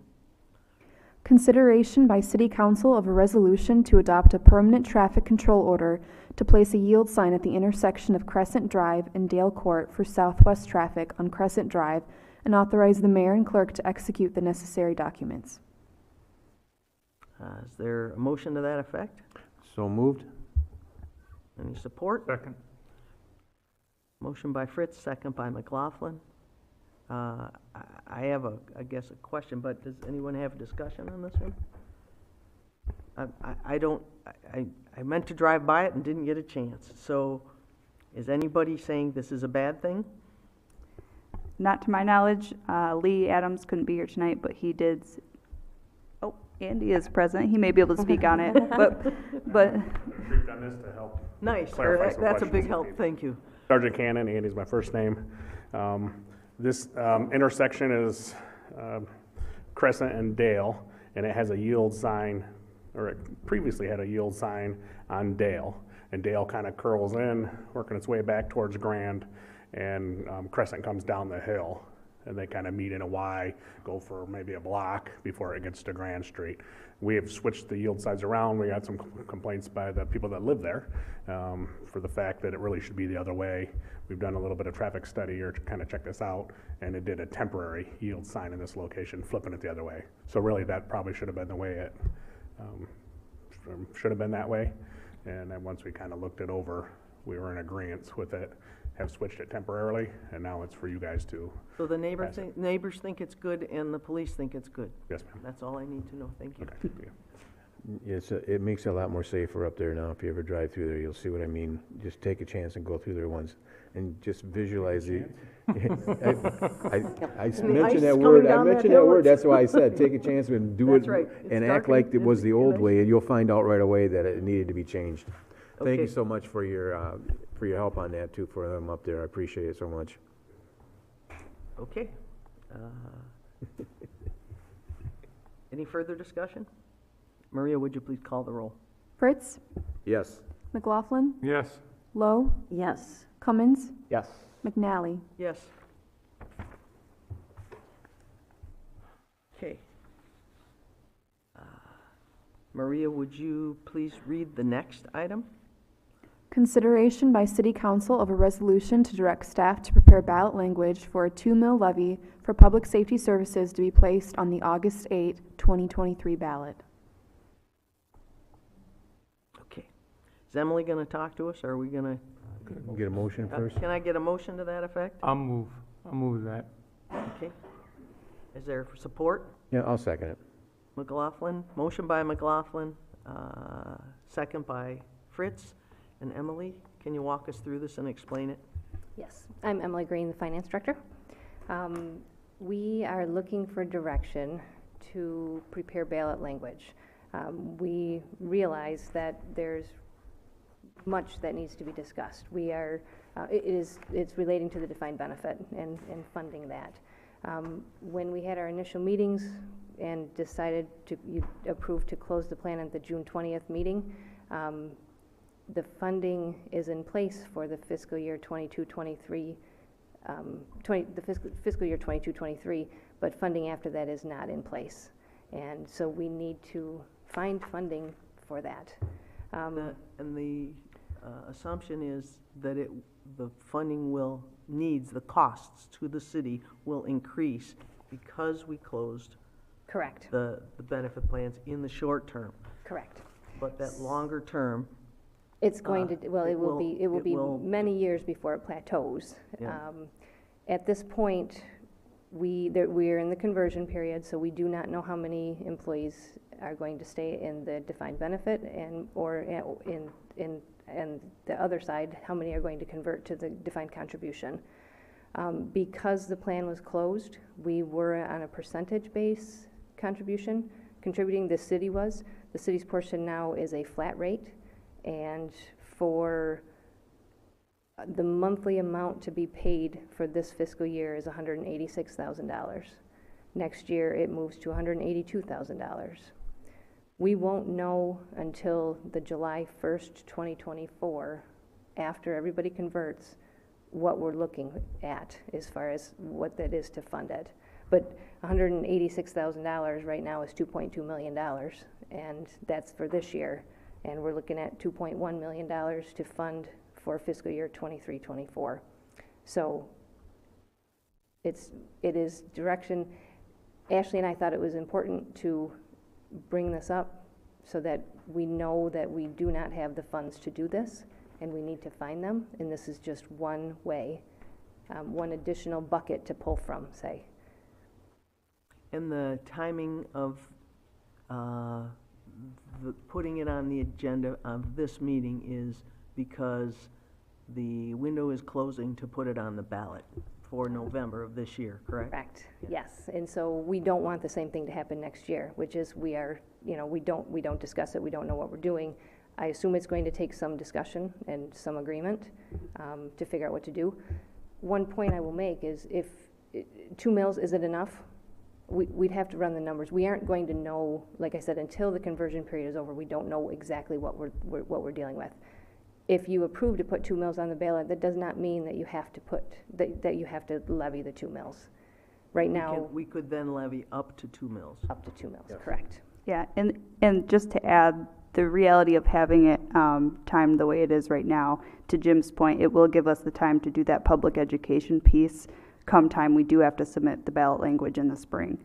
Consideration by City Council of a resolution to adopt a permanent traffic control order to place a yield sign at the intersection of Crescent Drive and Dale Court for southwest traffic on Crescent Drive and authorize the mayor and clerk to execute the necessary documents. Is there a motion to that effect? So moved? Any support? Second. Motion by Fritz, second by McLaughlin. I have I guess a question, but does anyone have a discussion on this one? I meant to drive by it and didn't get a chance. So is anybody saying this is a bad thing? Not to my knowledge. Lee Adams couldn't be here tonight, but he did. Oh, Andy is present. He may be able to speak on it, but Briefed on this to help nice. clarify some That's a big questions. help. Thank you. Sergeant Cannon, Andy's my first name. This intersection is Crescent and Dale, and it has a yield sign, or it previously had a yield sign on Dale. And Dale kind of curls in, working its way back towards Grand, and Crescent comes down the hill. And they kind of meet in a Y, go for maybe a block before it gets to Grand Street. We have switched the yield signs around. We got some complaints by the people that live there for the fact that it really should be the other way. We've done a little bit of traffic study here to kind of check this out, and it did a temporary yield sign in this location, flipping it the other way. So really, that probably should have been the way it should have been that way. And then once we kind of looked it over, we were in agreement with it, have switched it temporarily, and now it's for you guys to. So the neighbors think it's good and the police think it's good? Yes, ma'am. That's all I need to know. Thank you. Okay. It makes it a lot more safer up there now. If you ever drive through there, you'll see what I mean. Just take a chance and go through there once, and just visualize the. I mentioned that word. I mentioned that word. That's why I said take a chance and do That's it, right. It's and dark act like and- it was the and old nice. way, and you'll find out right away that it needed to be changed. Thank you Okay. so much for your help on that too, for them up there. I appreciate it so much. Okay. Any further discussion? Maria, would you please call the roll? Fritz, Yes. McLaughlin, Yes. Lowe, Yes. Cummins, Yes. McNally. Yes. Okay. Maria, would you please read the next item? Consideration by City Council of a resolution to direct staff to prepare ballot language for a 2 mil levy for public safety services to be placed on the August 8, 2023 ballot. Okay. Is Emily going to talk to us, or are we going Get a motion to? first. Can I get a motion to that effect? I'll move that. Okay. Is there support? Yeah, I'll second it. McLaughlin, motion by McLaughlin, second by Fritz. And Emily, can you walk us through this and explain it? Yes, I'm Emily Green, the Finance Director. We are looking for direction to prepare ballot language. We realize that there's much that needs to be discussed. We are, it's relating to the defined benefit and funding that. When we had our initial meetings and decided to, you approved to close the plan at the June 20th meeting, the funding is in place for the fiscal year 22-23, the fiscal year 22-23, but funding after that is not in place. And so we need to find funding for that. And the assumption is that the funding the costs to the city will increase because we closed Correct. the benefit plans in the short term. Correct. But that longer term, It's going to, well, it will be will- many years before it plateaus. Yeah. At this point, we're in the conversion period, so we do not know how many employees are going to stay in the defined benefit or in the other side, how many are going to convert to the defined contribution. Because the plan was closed, we were on a percentage base contributing, the city was. The city's portion now is a flat rate, and for the monthly amount to be paid for this fiscal year is $186,000. Next year, it moves to $182,000. We won't know until the July 1st, 2024, after everybody converts, what we're looking at as far as what that is to fund it. But $186,000 right now is $2.2 million, and that's for this year. And we're looking at $2.1 million to fund for fiscal year 23-24. So it is direction. Ashley and I thought it was important to bring this up so that we know that we do not have the funds to do this, and we need to find them, and this is just one way, one additional bucket to pull from, say. and the timing of putting it on the agenda of this meeting is because the window is closing to put it on the ballot for November of this year, correct? Correct, yes, and so we don't want the same thing to happen next year, which is we don't discuss it, we don't know what we're doing. I assume it's going to take some discussion and some agreement to figure out what to do. One point I will make is if 2 mills, is it enough? We'd have to run the numbers. We aren't going to know, like I said, until the conversion period is over, we don't know exactly what we're dealing with. If you approve to put 2 mills on the ballot, that does not mean that you have to put, that you have to levy the 2 mills. Right now, We could then levy up to 2 mills. up to 2 mills, correct. Yeah, and just to add, the reality of having it timed the way it is right now, to Jim's point, it will give us the time to do that public education piece come time we do have to submit the ballot language in the spring.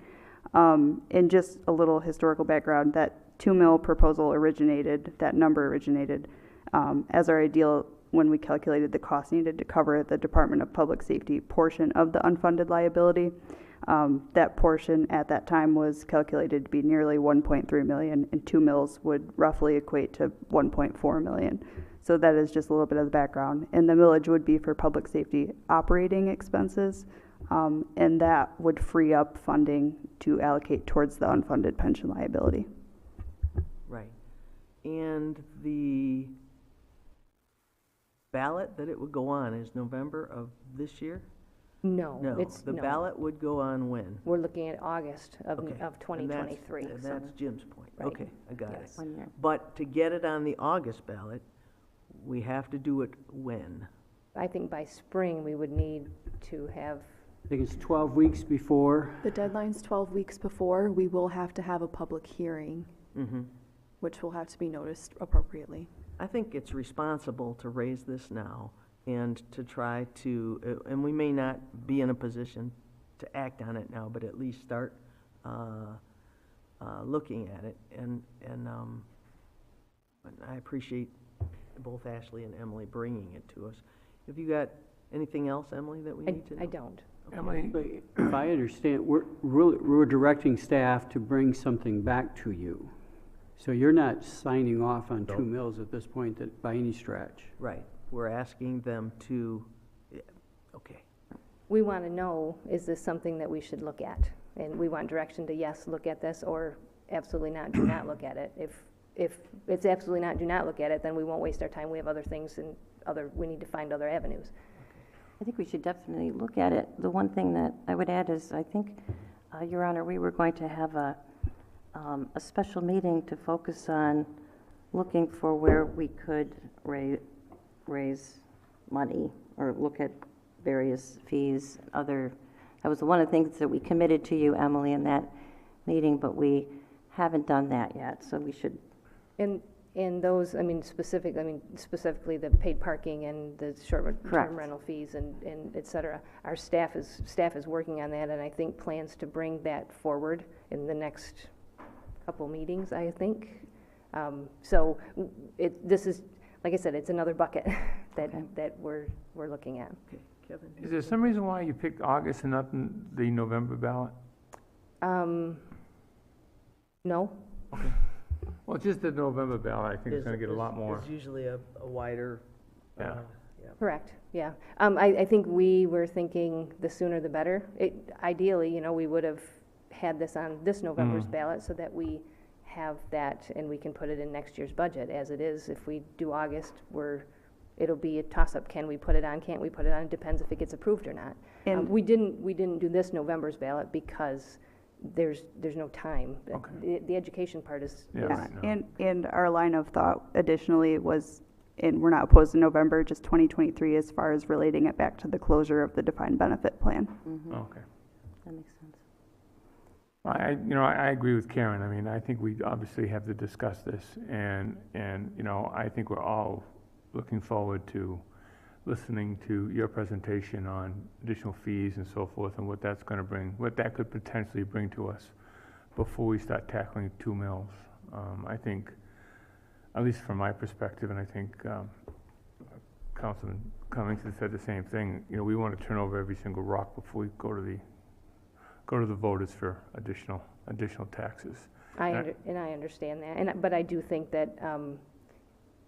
And just a little historical background, that 2 mil proposal originated, that number originated as our ideal when we calculated the cost needed to cover the Department of Public Safety portion of the unfunded liability. That portion at that time was calculated to be nearly 1.3 million, and 2 mills would roughly equate to 1.4 million. So that is just a little bit of the background. And the millage would be for public safety operating expenses, and that would free up funding to allocate towards the unfunded pension liability. Right. And the ballot that it would go on is November of this year? No, No, it's, the no. ballot would go on when? We're looking at August of Okay. of And that's- 2023. and so- that's Jim's point. Right. Okay, I got it. Yes. 1 year. But to get it on the August ballot, we have to do it when? I think by spring, we would need to have, I think it's 12 weeks before. The deadline's 12 weeks before. We will have to have a public hearing, Mm-hmm. which will have to be noticed appropriately. I think it's responsible to raise this now and to try to, and we may not be in a position to act on it now, but at least start looking at it. And I appreciate both Ashley and Emily bringing it to us. Have you got anything else, Emily, that we need to know? I don't. Emily? If I understand, we're directing staff to bring something back to you. So you're not signing off on 2 mills at this point by any stretch. Right. We're asking them to, yeah, okay. We want to know, is this something that we should look at? And we want direction to, yes, look at this, or absolutely not, do not look at it. If it's absolutely not, do not look at it, then we won't waste our time. We have other things and we need to find other avenues. I think we should definitely look at it. The one thing that I would add is, I think, Your Honor, we were going to have a special meeting to focus on looking for where we could raise money or look at various fees, that was one of the things that we committed to you, Emily, in that meeting, but we haven't done that yet, so we should. And those, specifically the paid parking and the short-term rental fees and et cetera. Our staff is working on that, and I think plans to bring that forward in the next couple meetings, I think. So this is, like I said, it's another bucket that we're looking at. Okay, Kevin? Is there some reason why you picked August and not the November ballot? No. Okay. Well, just the November ballot, I think it's gonna get a lot more. It's usually a wider, Yeah. Correct, yeah. I think we were thinking the sooner the better. Ideally, we would have had this on this November's ballot so that we have that and we can put it in next year's budget. As it is, if we do August, it'll be a toss-up. Can we put it on? Can't we put it on? It depends if it gets approved or not. And we didn't do this November's ballot because there's no time. Okay. The education part is. Yeah, right now. and our line of thought additionally was, and we're not opposed to November, just 2023 as far as relating it back to the closure of the defined benefit plan. Okay. That makes sense. I agree with Karen. I mean, I think we obviously have to discuss this, and I think we're all looking forward to listening to your presentation on additional fees and so forth, and what that's going to bring, what that could potentially bring to us before we start tackling 2 mills. I think, at least from my perspective, and I think Councilman Cummings has said the same thing. We want to turn over every single rock before we go to the voters for additional taxes. I understand that, but I do think that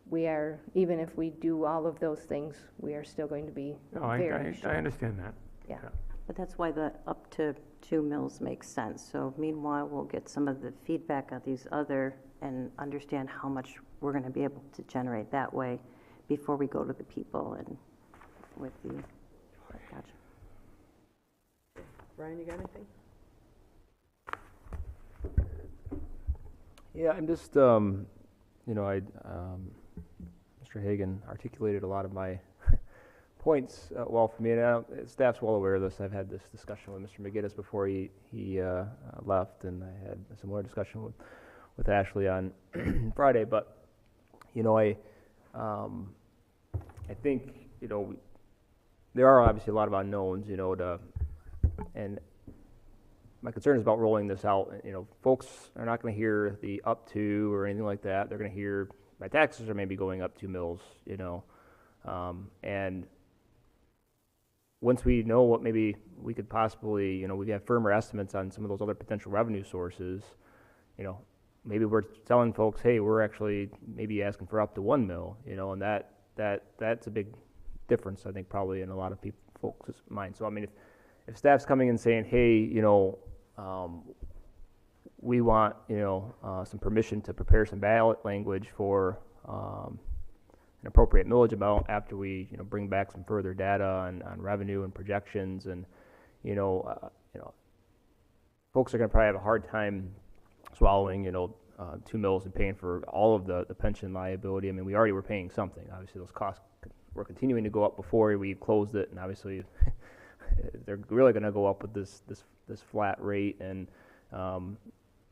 we are, even if we do all of those things, we are still going to be very short. I understand that. Yeah. But that's why the up to 2 mills makes sense. So meanwhile, we'll get some of the feedback on these other and understand how much we're going to be able to generate that way before we go to the people and with the, gotcha. Brian, you got anything? Yeah, I'm just, Mr. Hagan articulated a lot of my points well for me, and staff's well aware of this. I've had this discussion with Mr. McGinnis before he left, and I had a similar discussion with Ashley on Friday. But I think there are obviously a lot of unknowns, and my concern is about rolling this out. Folks are not going to hear the up to or anything like that. They're going to hear my taxes are maybe going up 2 mills, and once we know what maybe we could possibly, we have firmer estimates on some of those other potential revenue sources, maybe we're telling folks, hey, we're actually maybe asking for up to 1 mil, and that's a big difference, I think, probably in a lot of folks' minds. So, I mean, if staff's coming and saying, hey, we want, some permission to prepare some ballot language for an appropriate millage amount after we, bring back some further data on revenue and projections, and, folks are going to probably have a hard time swallowing, 2 mills and paying for all of the pension liability. I mean, we already were paying something. Obviously, those costs were continuing to go up before we closed it, and obviously they're really going to go up with this flat rate. And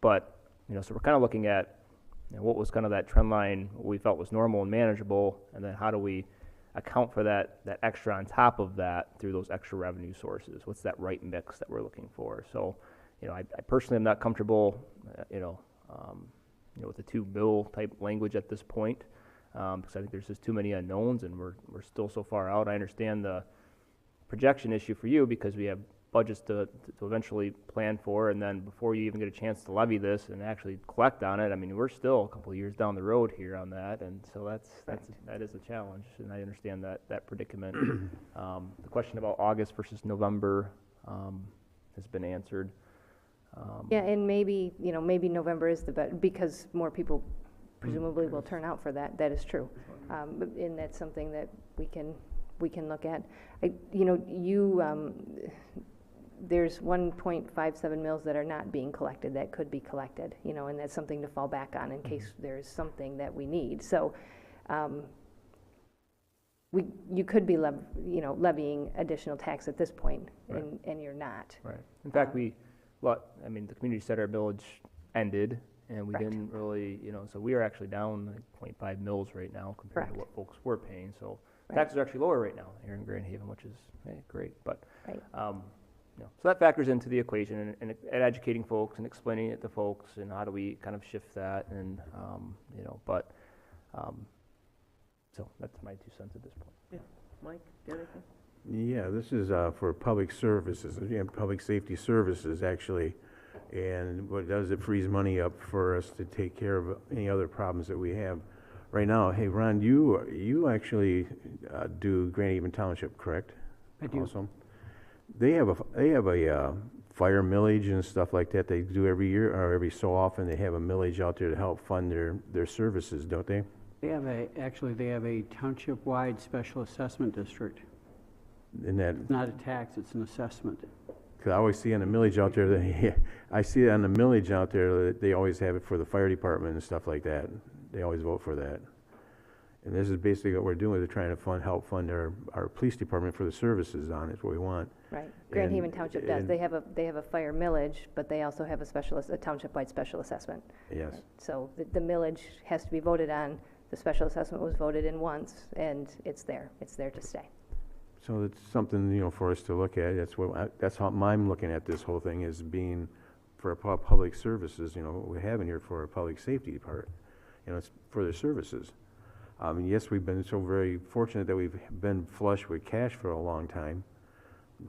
but so we're kind of looking at what was kind of that trend line we felt was normal and manageable, and then how do we account for that extra on top of that through those extra revenue sources? What's that right mix that we're looking for? So I personally am not comfortable with the 2 bill type language at this point, because I think there's just too many unknowns, and we're still so far out. I understand the projection issue for you because we have budgets to eventually plan for, and then before you even get a chance to levy this and actually collect on it, I mean, we're still a couple of years down the road here on that, and so that is a challenge, and I understand that predicament. The question about August versus November has been answered. Yeah, and maybe, maybe November is the because more people presumably will turn out for that. That is true. And that's something that we can look at. There's 1.57 mills that are not being collected that could be collected, and that's something to fall back on in case there's something that we need. So, you could be levying additional tax at this point, Right. and you're not. Right. In fact, the community center millage ended, and we Correct. didn't really, so we are actually down like 0.5 mils right now compared Correct. to what folks were paying. So Right. taxes are actually lower right now here in Grand Haven, which is great. But Right. so that factors into the equation, and educating folks and explaining it to folks, and how do we kind of shift that, and so that's my 2 cents at this point. Yeah. Mike, got anything? Yeah, this is for public services, public safety services, actually. And what it does, it frees money up for us to take care of any other problems that we have. Right now, hey, Ron, you actually do Grand Haven Township, correct? I do. Also? They have a fire millage and stuff like that they do every year, or every so often. They have a millage out there to help fund their services, don't they? They have a township-wide special assessment district. And that, It's not a tax, it's an assessment. because I always see on the millage out there, I see it on the millage out there, that they always have it for the fire department and stuff like that. They always vote for that. And this is basically what we're doing, is help fund our police department for the services on it, what we want. Right. Grand And- Haven Township does. and- They have a fire millage, but they also have a township-wide special assessment. Yes. So the millage has to be voted on. The special assessment was voted in once, and it's there. It's there to stay. So it's something, for us to look at. That's how I'm looking at this whole thing, as being for public services, what we have in here for our public safety part. It's for their services. Yes, we've been so very fortunate that we've been flush with cash for a long time,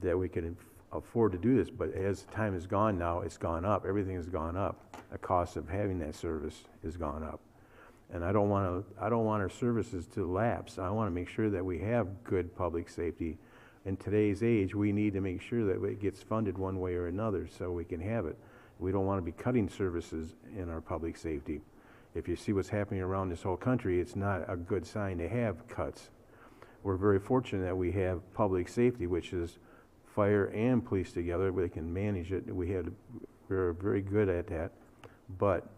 that we can afford to do this, but as time has gone now, it's gone up. Everything has gone up. The cost of having that service has gone up. And I don't want our services to lapse. I want to make sure that we have good public safety. In today's age, we need to make sure that it gets funded one way or another so we can have it. We don't want to be cutting services in our public safety. If you see what's happening around this whole country, it's not a good sign to have cuts. We're very fortunate that we have public safety, which is fire and police together. We can manage it. We're very good at that. But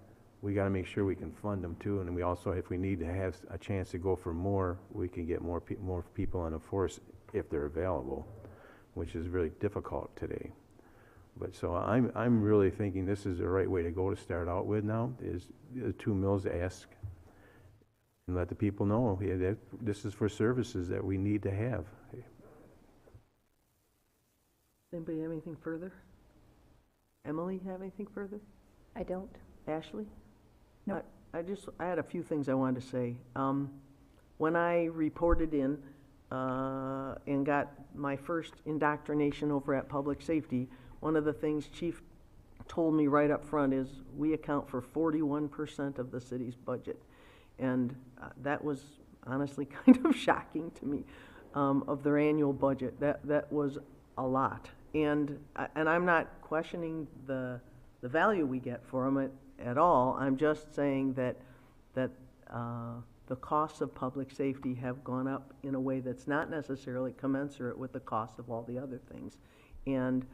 we got to make sure we can fund them too, and we also, if we need to have a chance to go for more, we can get more people on the force if they're available, which is really difficult today. But so I'm really thinking this is the right way to go to start out with now, is the 2 mills ask, and let the people know that this is for services that we need to have. Anybody have anything further? Emily, have anything further? I don't. Ashley? No. I had a few things I wanted to say. When I reported in and got my first indoctrination over at Public Safety, one of the things Chief told me right up front is we account for 41% of the city's budget. And that was honestly kind of shocking to me, of their annual budget. That was a lot. And I'm not questioning the value we get for them at all. I'm just saying that the costs of public safety have gone up in a way that's not necessarily commensurate with the cost of all the other things. And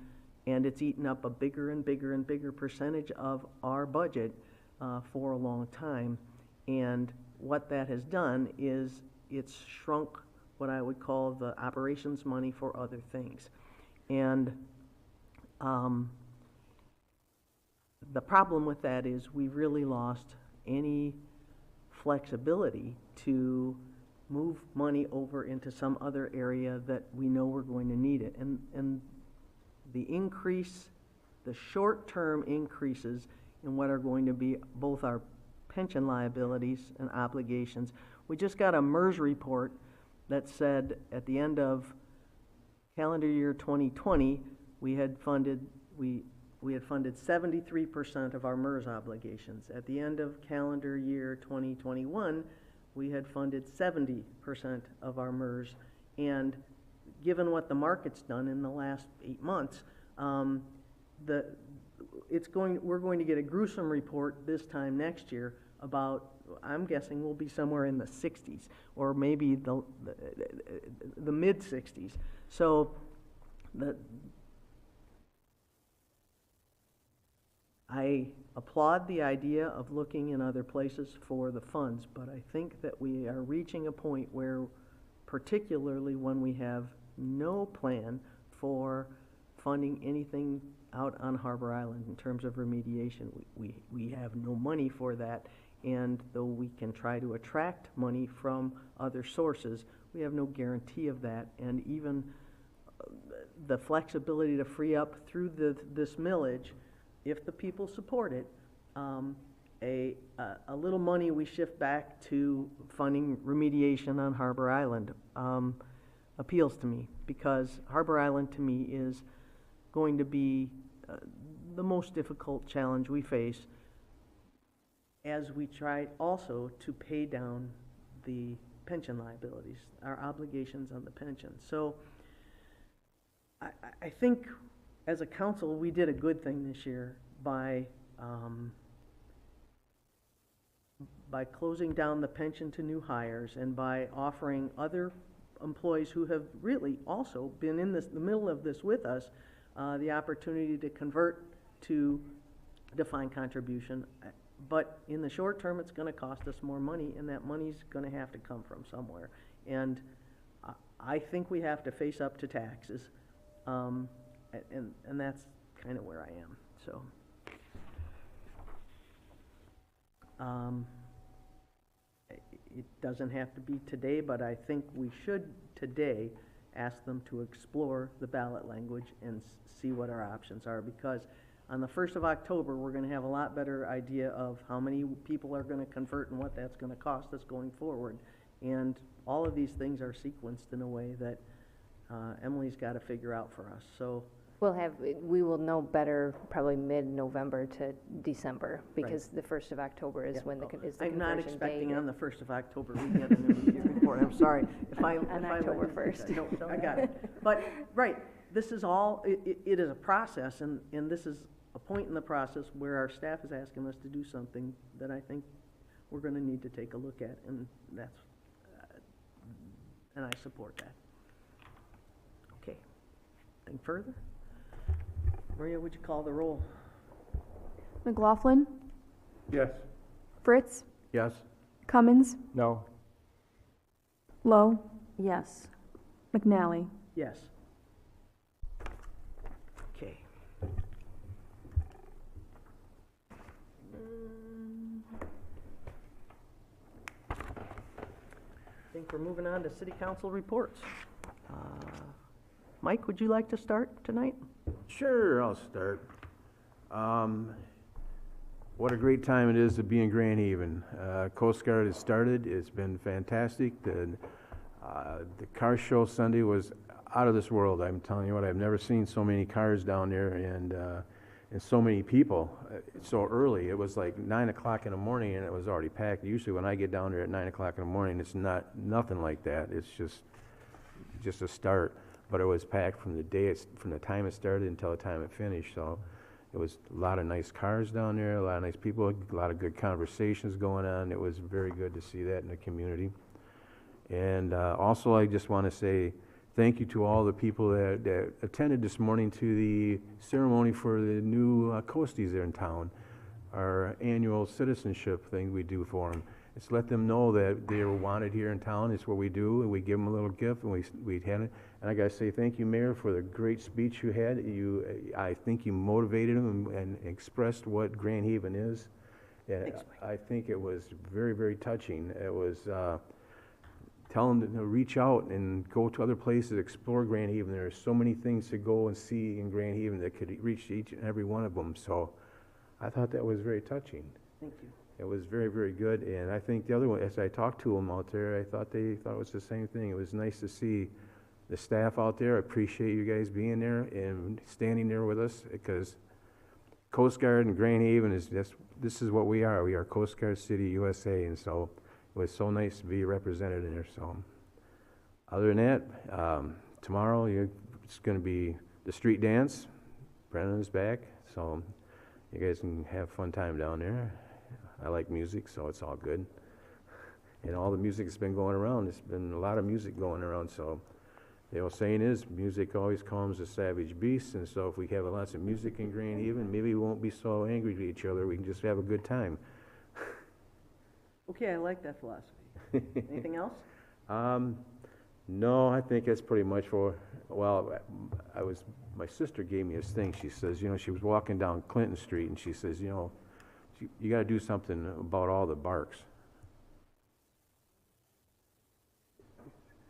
it's eaten up a bigger and bigger and bigger percentage of our budget for a long time. And what that has done is it's shrunk what I would call the operations money for other things. And the problem with that is we really lost any flexibility to move money over into some other area that we know we're going to need it. And the short-term increases in what are going to be both our pension liabilities and obligations. We just got a MERS report that said at the end of calendar year 2020, we had funded 73% of our MERS obligations. At the end of calendar year 2021, we had funded 70% of our MERS. And given what the market's done in the last 8 months, we're going to get a gruesome report this time next year about, I'm guessing we'll be somewhere in the 60s, or maybe the mid-60s. So I applaud the idea of looking in other places for the funds, but I think that we are reaching a point where, particularly when we have no plan for funding anything out on Harbor Island in terms of remediation, we have no money for that, and though we can try to attract money from other sources, we have no guarantee of that, and even the flexibility to free up through this millage, if the people support it, a little money we shift back to funding remediation on Harbor Island appeals to me, because Harbor Island to me is going to be the most difficult challenge we face as we try also to pay down the pension liabilities, our obligations on the pension. So I think as a council, we did a good thing this year by closing down the pension to new hires and by offering other employees who have really also been in the middle of this with us the opportunity to convert to defined contribution. But in the short term, it's going to cost us more money, and that money's going to have to come from somewhere. And I think we have to face up to taxes, and that's kind of where I am. So, it doesn't have to be today, but I think we should today ask them to explore the ballot language and see what our options are, because on the 1st of October, we're going to have a lot better idea of how many people are going to convert and what that's going to cost us going forward. And all of these things are sequenced in a way that Emily's got to figure out for us. So we will know better probably mid-November to December, because the 1st of October is when is the conversion date. I'm not expecting on the 1st of October we get an immediate report. I'm sorry. On October 1st. No, I got it. But, right, this is all, it is a process, and this is a point in the process where our staff is asking us to do something that I think we're going to need to take a look at, and that's, and I support that. Okay. Anything further? Maria, would you call the roll? McLaughlin, Yes. Fritz, Yes? Cummins, No. Lowe, Yes. McNally. Yes. Okay. I think we're moving on to city council reports. Mike, would you like to start tonight? Sure, I'll start. What a great time it is to be in Grand Haven. Coast Guard has started. It's been fantastic. The car show Sunday was out of this world. I'm telling you what, I've never seen so many cars down there and so many people so early. It was like 9 o'clock in the morning and it was already packed. Usually when I get down there at 9 o'clock in the morning, it's nothing like that. It's just a start. But it was packed from the time it started until the time it finished. So it was a lot of nice cars down there, a lot of nice people, a lot of good conversations going on. It was very good to see that in the community. And also, I just want to say thank you to all the people that attended this morning to the ceremony for the new Coasties there in town, our annual citizenship thing we do for them. It's let them know that they were wanted here in town. It's what we do, and we give them a little gift, and we had it. And I got to say thank you, Mayor, for the great speech you had. I think you motivated them and expressed what Grand Haven is. And I think it was very, very touching. It was telling them to reach out and go to other places, explore Grand Haven. There are so many things to go and see in Grand Haven that could reach each and every one of them. So I thought that was very touching. Thank you. It was very, very good, and I think the other one, as I talked to them out there, I thought they thought it was the same thing. It was nice to see the staff out there. I appreciate you guys being there and standing there with us, because Coast Guard and Grand Haven this is what we are. We are Coast Guard City, USA, and so it was so nice to be represented in there. So other than that, tomorrow it's going to be the street dance. Brennan is back, so You guys can have fun time down there. I like music, so it's all good. And all the music that's been going around, there's been a lot of music going around, so the old saying is, music always calms a savage beast, and so if we have lots of music in Grand Haven, maybe we won't be so angry at each other, we can just have a good time. Okay, I like that philosophy. Anything else? No, I think that's pretty much well, my sister gave me this thing, she says, she was walking down Clinton Street, and she says, you gotta do something about all the barks.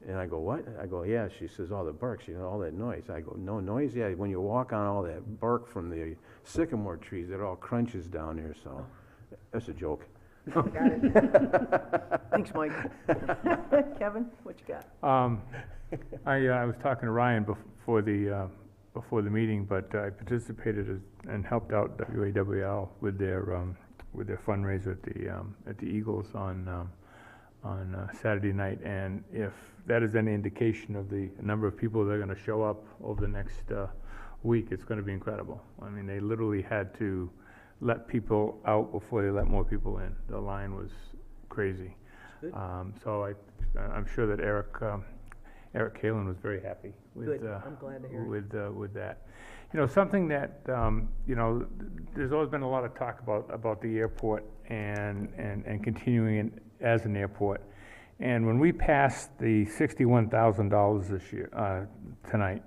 And I go, what? I go, yeah. She says, all the barks, all that noise. I go, no noise? Yeah, when you walk on all that bark from the sycamore trees, it all crunches down there, so that's a joke. Got it. Thanks, Mike. Kevin, what you got? I was talking to Ryan before the meeting, but I participated and helped out WAWL with their fundraiser at the Eagles on Saturday night, and if that is any indication of the number of people that are going to show up over the next week, it's going to be incredible. I mean, they literally had to let people out before they let more people in. The line was crazy. So I'm sure that Eric Kalin was very happy with I'm glad to hear with that. Something that there's always been a lot of talk about the airport and continuing it as an airport. And when we passed the $61,000 this year tonight,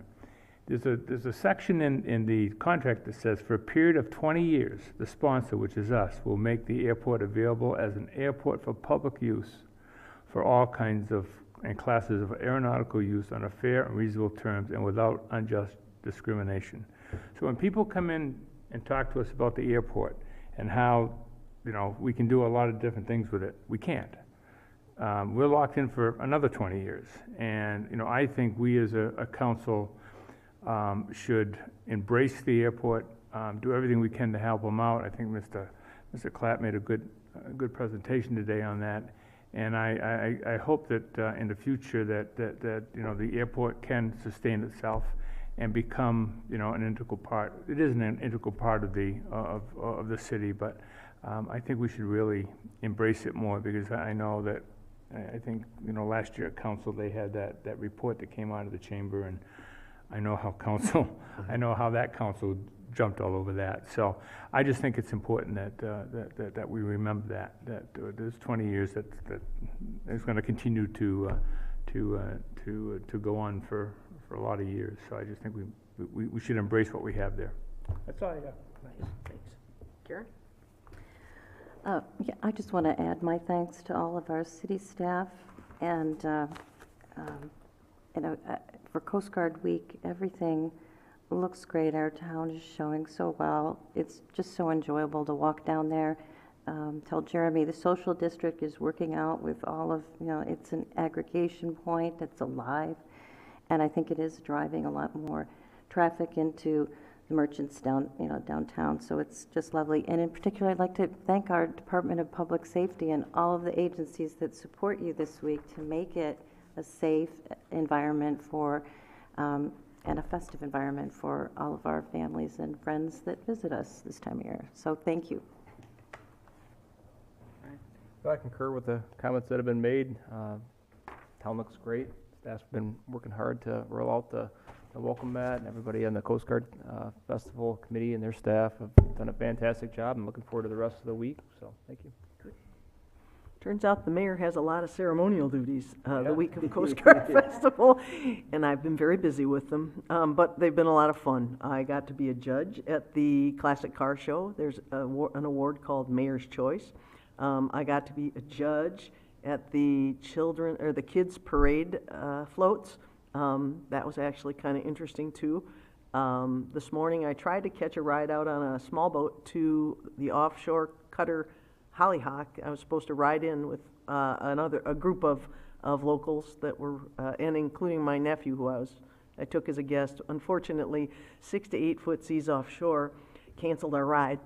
there's a section in the contract that says, for a period of 20 years, the sponsor, which is us, will make the airport available as an airport for public use for all kinds of and classes of aeronautical use on a fair and reasonable terms and without unjust discrimination. So when people come in and talk to us about the airport and how we can do a lot of different things with it, we can't. We're locked in for another 20 years, and I think we as a council should embrace the airport, do everything we can to help them out. I think Mr. Clapp made a good presentation today on that, and I hope that in the future that the airport can sustain itself and become an integral part. It isn't an integral part of the city, but I think we should really embrace it more, because I know that I think last year at council they had that report that came out of the chamber, and I know how that council jumped all over that. So I just think it's important that we remember that there's 20 years that is going to continue to go on for a lot of years. So I just think we should embrace what we have there. That's all I got. Nice, thanks. Karen? Yeah, I just want to add my thanks to all of our city staff, and for Coast Guard Week, everything looks great. Our town is showing so well. It's just so enjoyable to walk down there. Tell Jeremy the social district is working out with all of, it's an aggregation point, it's alive, and I think it is driving a lot more traffic into the merchants downtown, so it's just lovely. And in particular, I'd like to thank our Department of Public Safety and all of the agencies that support you this week to make it a safe environment for, and a festive environment for all of our families and friends that visit us this time of year. So thank you. So I concur with the comments that have been made. Town looks great. Staff's been working hard to roll out the welcome mat, and everybody on the Coast Guard Festival Committee and their staff have done a fantastic job. I'm looking forward to the rest of the week, so thank you. Good. Turns out the mayor has a lot of ceremonial duties the week of Coast Guard Festival, and I've been very busy with them, but they've been a lot of fun. I got to be a judge at the Classic Car Show. There's an award called Mayor's Choice. I got to be a judge at the kids parade floats. That was actually kind of interesting too. This morning I tried to catch a ride out on a small boat to the offshore cutter Hollyhock. I was supposed to ride in with a group of locals that were, and including my nephew who I took as a guest. Unfortunately, 6 to 8 foot seas offshore canceled our ride.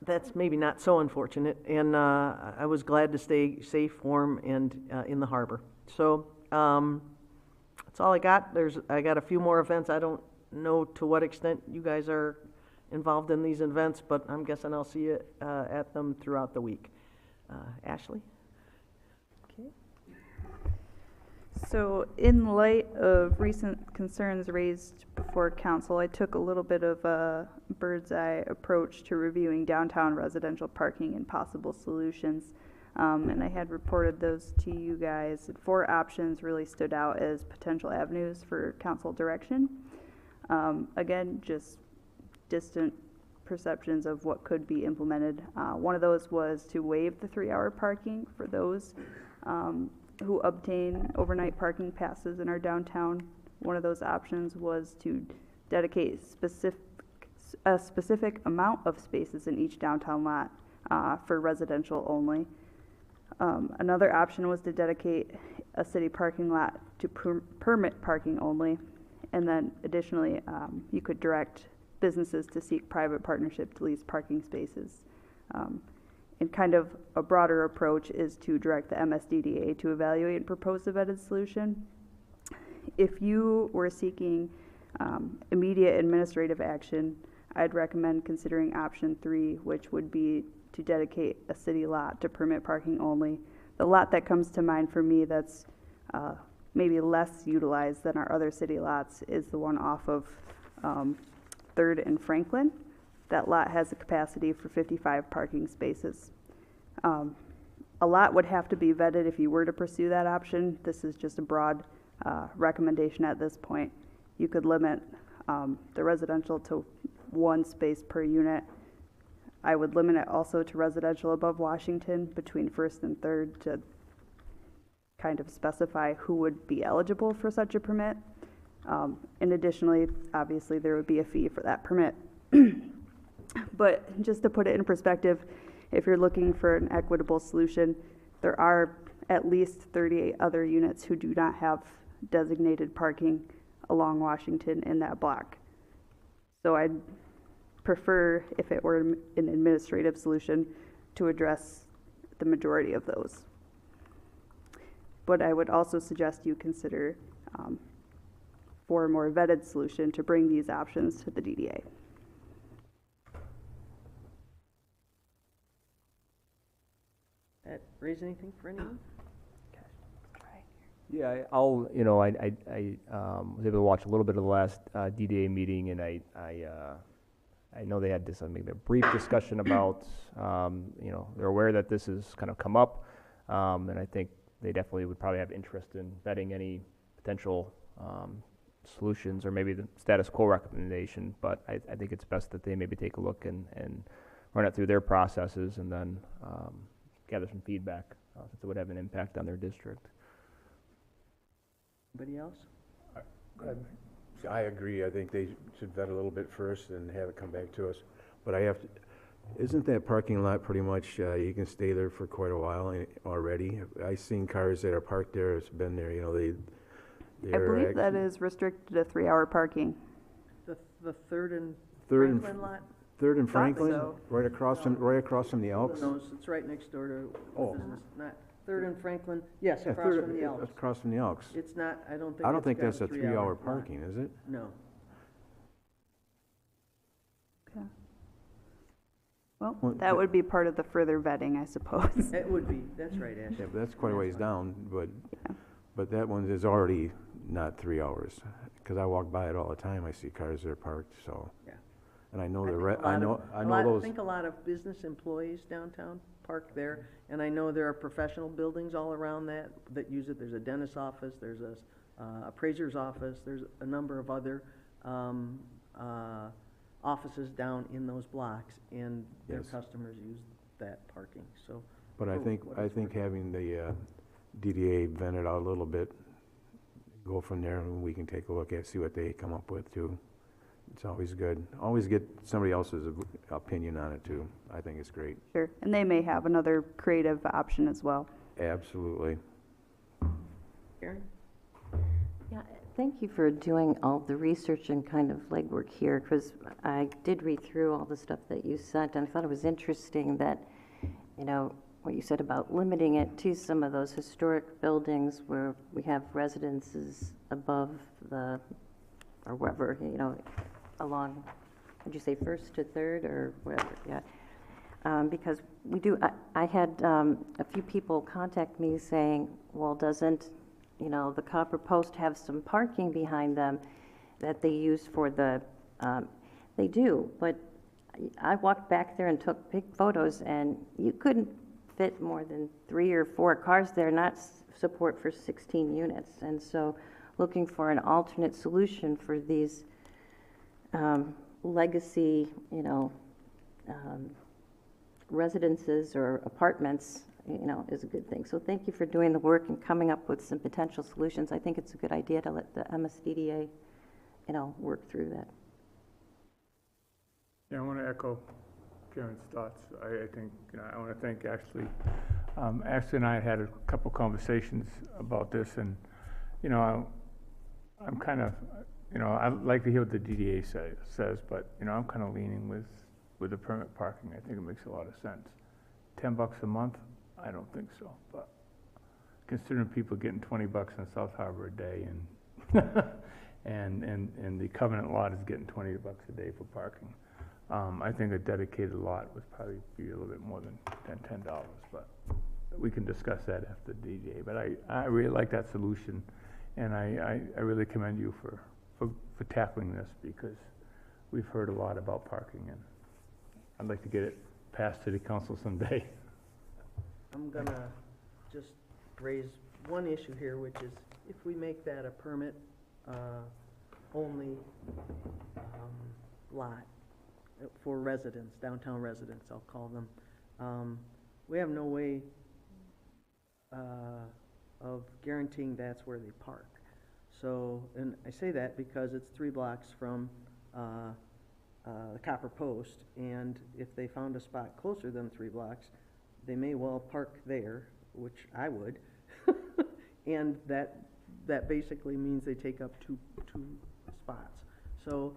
That's maybe not so unfortunate, and I was glad to stay safe, warm, and in the harbor. So that's all I got. I got a few more events. I don't know to what extent you guys are involved in these events, but I'm guessing I'll see you at them throughout the week. Ashley? So in light of recent concerns raised before council, I took a little bit of a bird's eye approach to reviewing downtown residential parking and possible solutions. And I had reported those to you guys. 4 options really stood out as potential avenues for council direction. Again, just distant perceptions of what could be implemented. One of those was to waive the 3-hour parking for those who obtain overnight parking passes in our downtown. One of those options was to dedicate a specific amount of spaces in each downtown lot for residential only. Another option was to dedicate a city parking lot to permit parking only. And then additionally, you could direct businesses to seek private partnership to lease parking spaces. And kind of a broader approach is to direct the MSDDA to evaluate and propose a vetted solution. If you were seeking immediate administrative action, I'd recommend considering option 3, which would be to dedicate a city lot to permit parking only. The lot that comes to mind for me that's maybe less utilized than our other city lots is the one off of 3rd and Franklin. That lot has a capacity for 55 parking spaces. A lot would have to be vetted if you were to pursue that option. This is just a broad recommendation at this point. You could limit the residential to 1 space per unit. I would limit it also to residential above Washington between 1st and 3rd to kind of specify who would be eligible for such a permit. And additionally, obviously, there would be a fee for that permit. But just to put it in perspective, if you're looking for an equitable solution, there are at least 38 other units who do not have designated parking along Washington in that block. So I'd prefer, if it were an administrative solution, to address the majority of those. But I would also suggest you consider for a more vetted solution to bring these options to the DDA. That raise anything for anyone? Yeah, I'll, you know, I was able to watch a little bit of the last DDA meeting, and I know they had this, maybe a brief discussion about, you know, they're aware that this has kind of come up, and I think they definitely would probably have interest in vetting any potential solutions or maybe the status quo recommendation, but I think it's best that they maybe take a look and run it through their processes and then gather some feedback, since it would have an impact on their district. Anybody else? I agree. I think they should vet a little bit first and have it come back to us. But I have to, isn't that parking lot pretty much, you can stay there for quite a while already? I've seen cars that are parked there, it's been there, you know, I believe that is restricted to 3-hour parking. The 3rd and Third Franklin lot? 3rd and Franklin, so. right across from the Elks? No, it's right next door to Oh. business, not 3rd and Franklin, yes, Yeah, across from the Elks. Across from the Elks. It's not, I don't think I don't think got that's a 3-hour parking, is it? No. Okay. Well, that would be part of the further vetting, I suppose. It would be, that's right, Ashley. Yeah, but that's quite a ways down, but, Yeah. but that one is already not 3 hours. Because I walk by it all the time, I see cars that are parked, so. Yeah. And I know I the, think a I lot know, of- I a know lot- those. I think a lot of business employees downtown park there, and I know there are professional buildings all around that use it. There's a dentist's office, there's a appraiser's office, there's a number of other offices down in those blocks, and their Yes. customers use that parking, so. But I for think, what I it's think worth. having the DDA vent it out a little bit, go from there, and we can take a look at, see what they come up with too. It's always good. Always get somebody else's opinion on it too. I think it's great. Sure, and they may have another creative option as well. Absolutely. Karen? Yeah, thank you for doing all the research and kind of legwork here, because I did read through all the stuff that you sent, and I thought it was interesting that, you know, what you said about limiting it to some of those historic buildings where we have residences above the, or wherever, you know, along would you say first to third or whatever, yeah. Because we do, I had a few people contact me saying, well, doesn't, the Copper Post have some parking behind them that they use for the, they do, but I walked back there and took big photos, and you couldn't fit more than 3 or 4 cars there, not support for 16 units. And so looking for an alternate solution for these legacy, residences or apartments, is a good thing. So thank you for doing the work and coming up with some potential solutions. I think it's a good idea to let the MSDDA, work through that. Yeah, I want to echo Karen's thoughts. I think, I want to thank Ashley. Ashley and I had a couple conversations about this, and, I'm kind of, I'd like to hear what the DDA says, but, I'm kind of leaning with the permit parking. I think it makes a lot of sense. $10 a month? I don't think so, but considering people getting $20 in South Harbor a day, and the Covenant lot is getting $20 a day for parking, I think a dedicated lot would probably be a little bit more than $10, but we can discuss that after the DDA. But I really like that solution, and I really commend you for tackling this, because we've heard a lot about parking, and I'd like to get it passed city council someday. I'm gonna just raise one issue here, which is if we make that a permit only lot for residents, downtown residents, I'll call them, we have no way of guaranteeing that's where they park. So, and I say that because it's 3 blocks from the Copper Post, and if they found a spot closer than 3 blocks, they may well park there, which I would, and that basically means they take up two spots. So,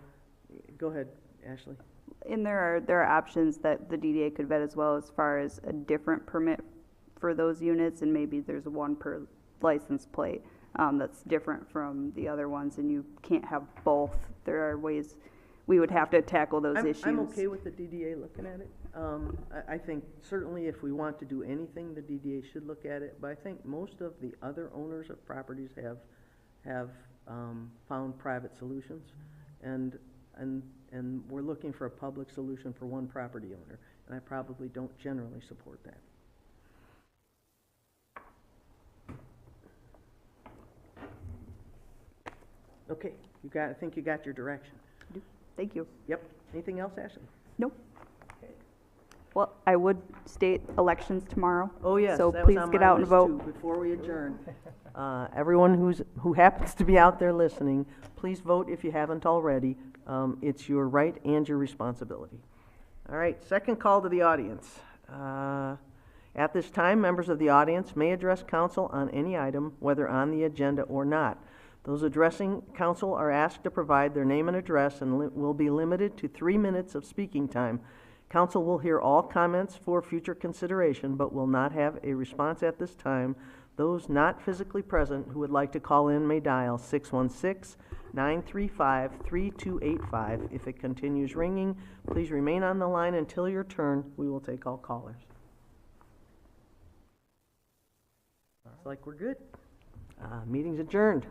go ahead, Ashley. And there are options that the DDA could vet as well, as far as a different permit for those units, and maybe there's one per license plate that's different from the other ones, and you can't have both. There are ways we would have to tackle those issues. I'm okay with the DDA looking at it. I think certainly if we want to do anything, the DDA should look at it, but I think most of the other owners of properties have found private solutions, and we're looking for a public solution for one property owner, and I probably don't generally support that. Okay, I think you got your direction. Thank you. Yep. Anything else, Ashley? Nope. Well, I would state elections tomorrow. Oh, yes, so that was please on get my out and list, vote. too, before we adjourn. Everyone who happens to be out there listening, please vote if you haven't already. It's your right and your responsibility. All right, second call to the audience. At this time, members of the audience may address council on any item, whether on the agenda or not. Those addressing council are asked to provide their name and address and will be limited to 3 minutes of speaking time. Council will hear all comments for future consideration, but will not have a response at this time. Those not physically present who would like to call in may dial 616-935-3285. If it continues ringing, please remain on the line until your turn. We will take all callers. Looks like we're good. Meeting's adjourned.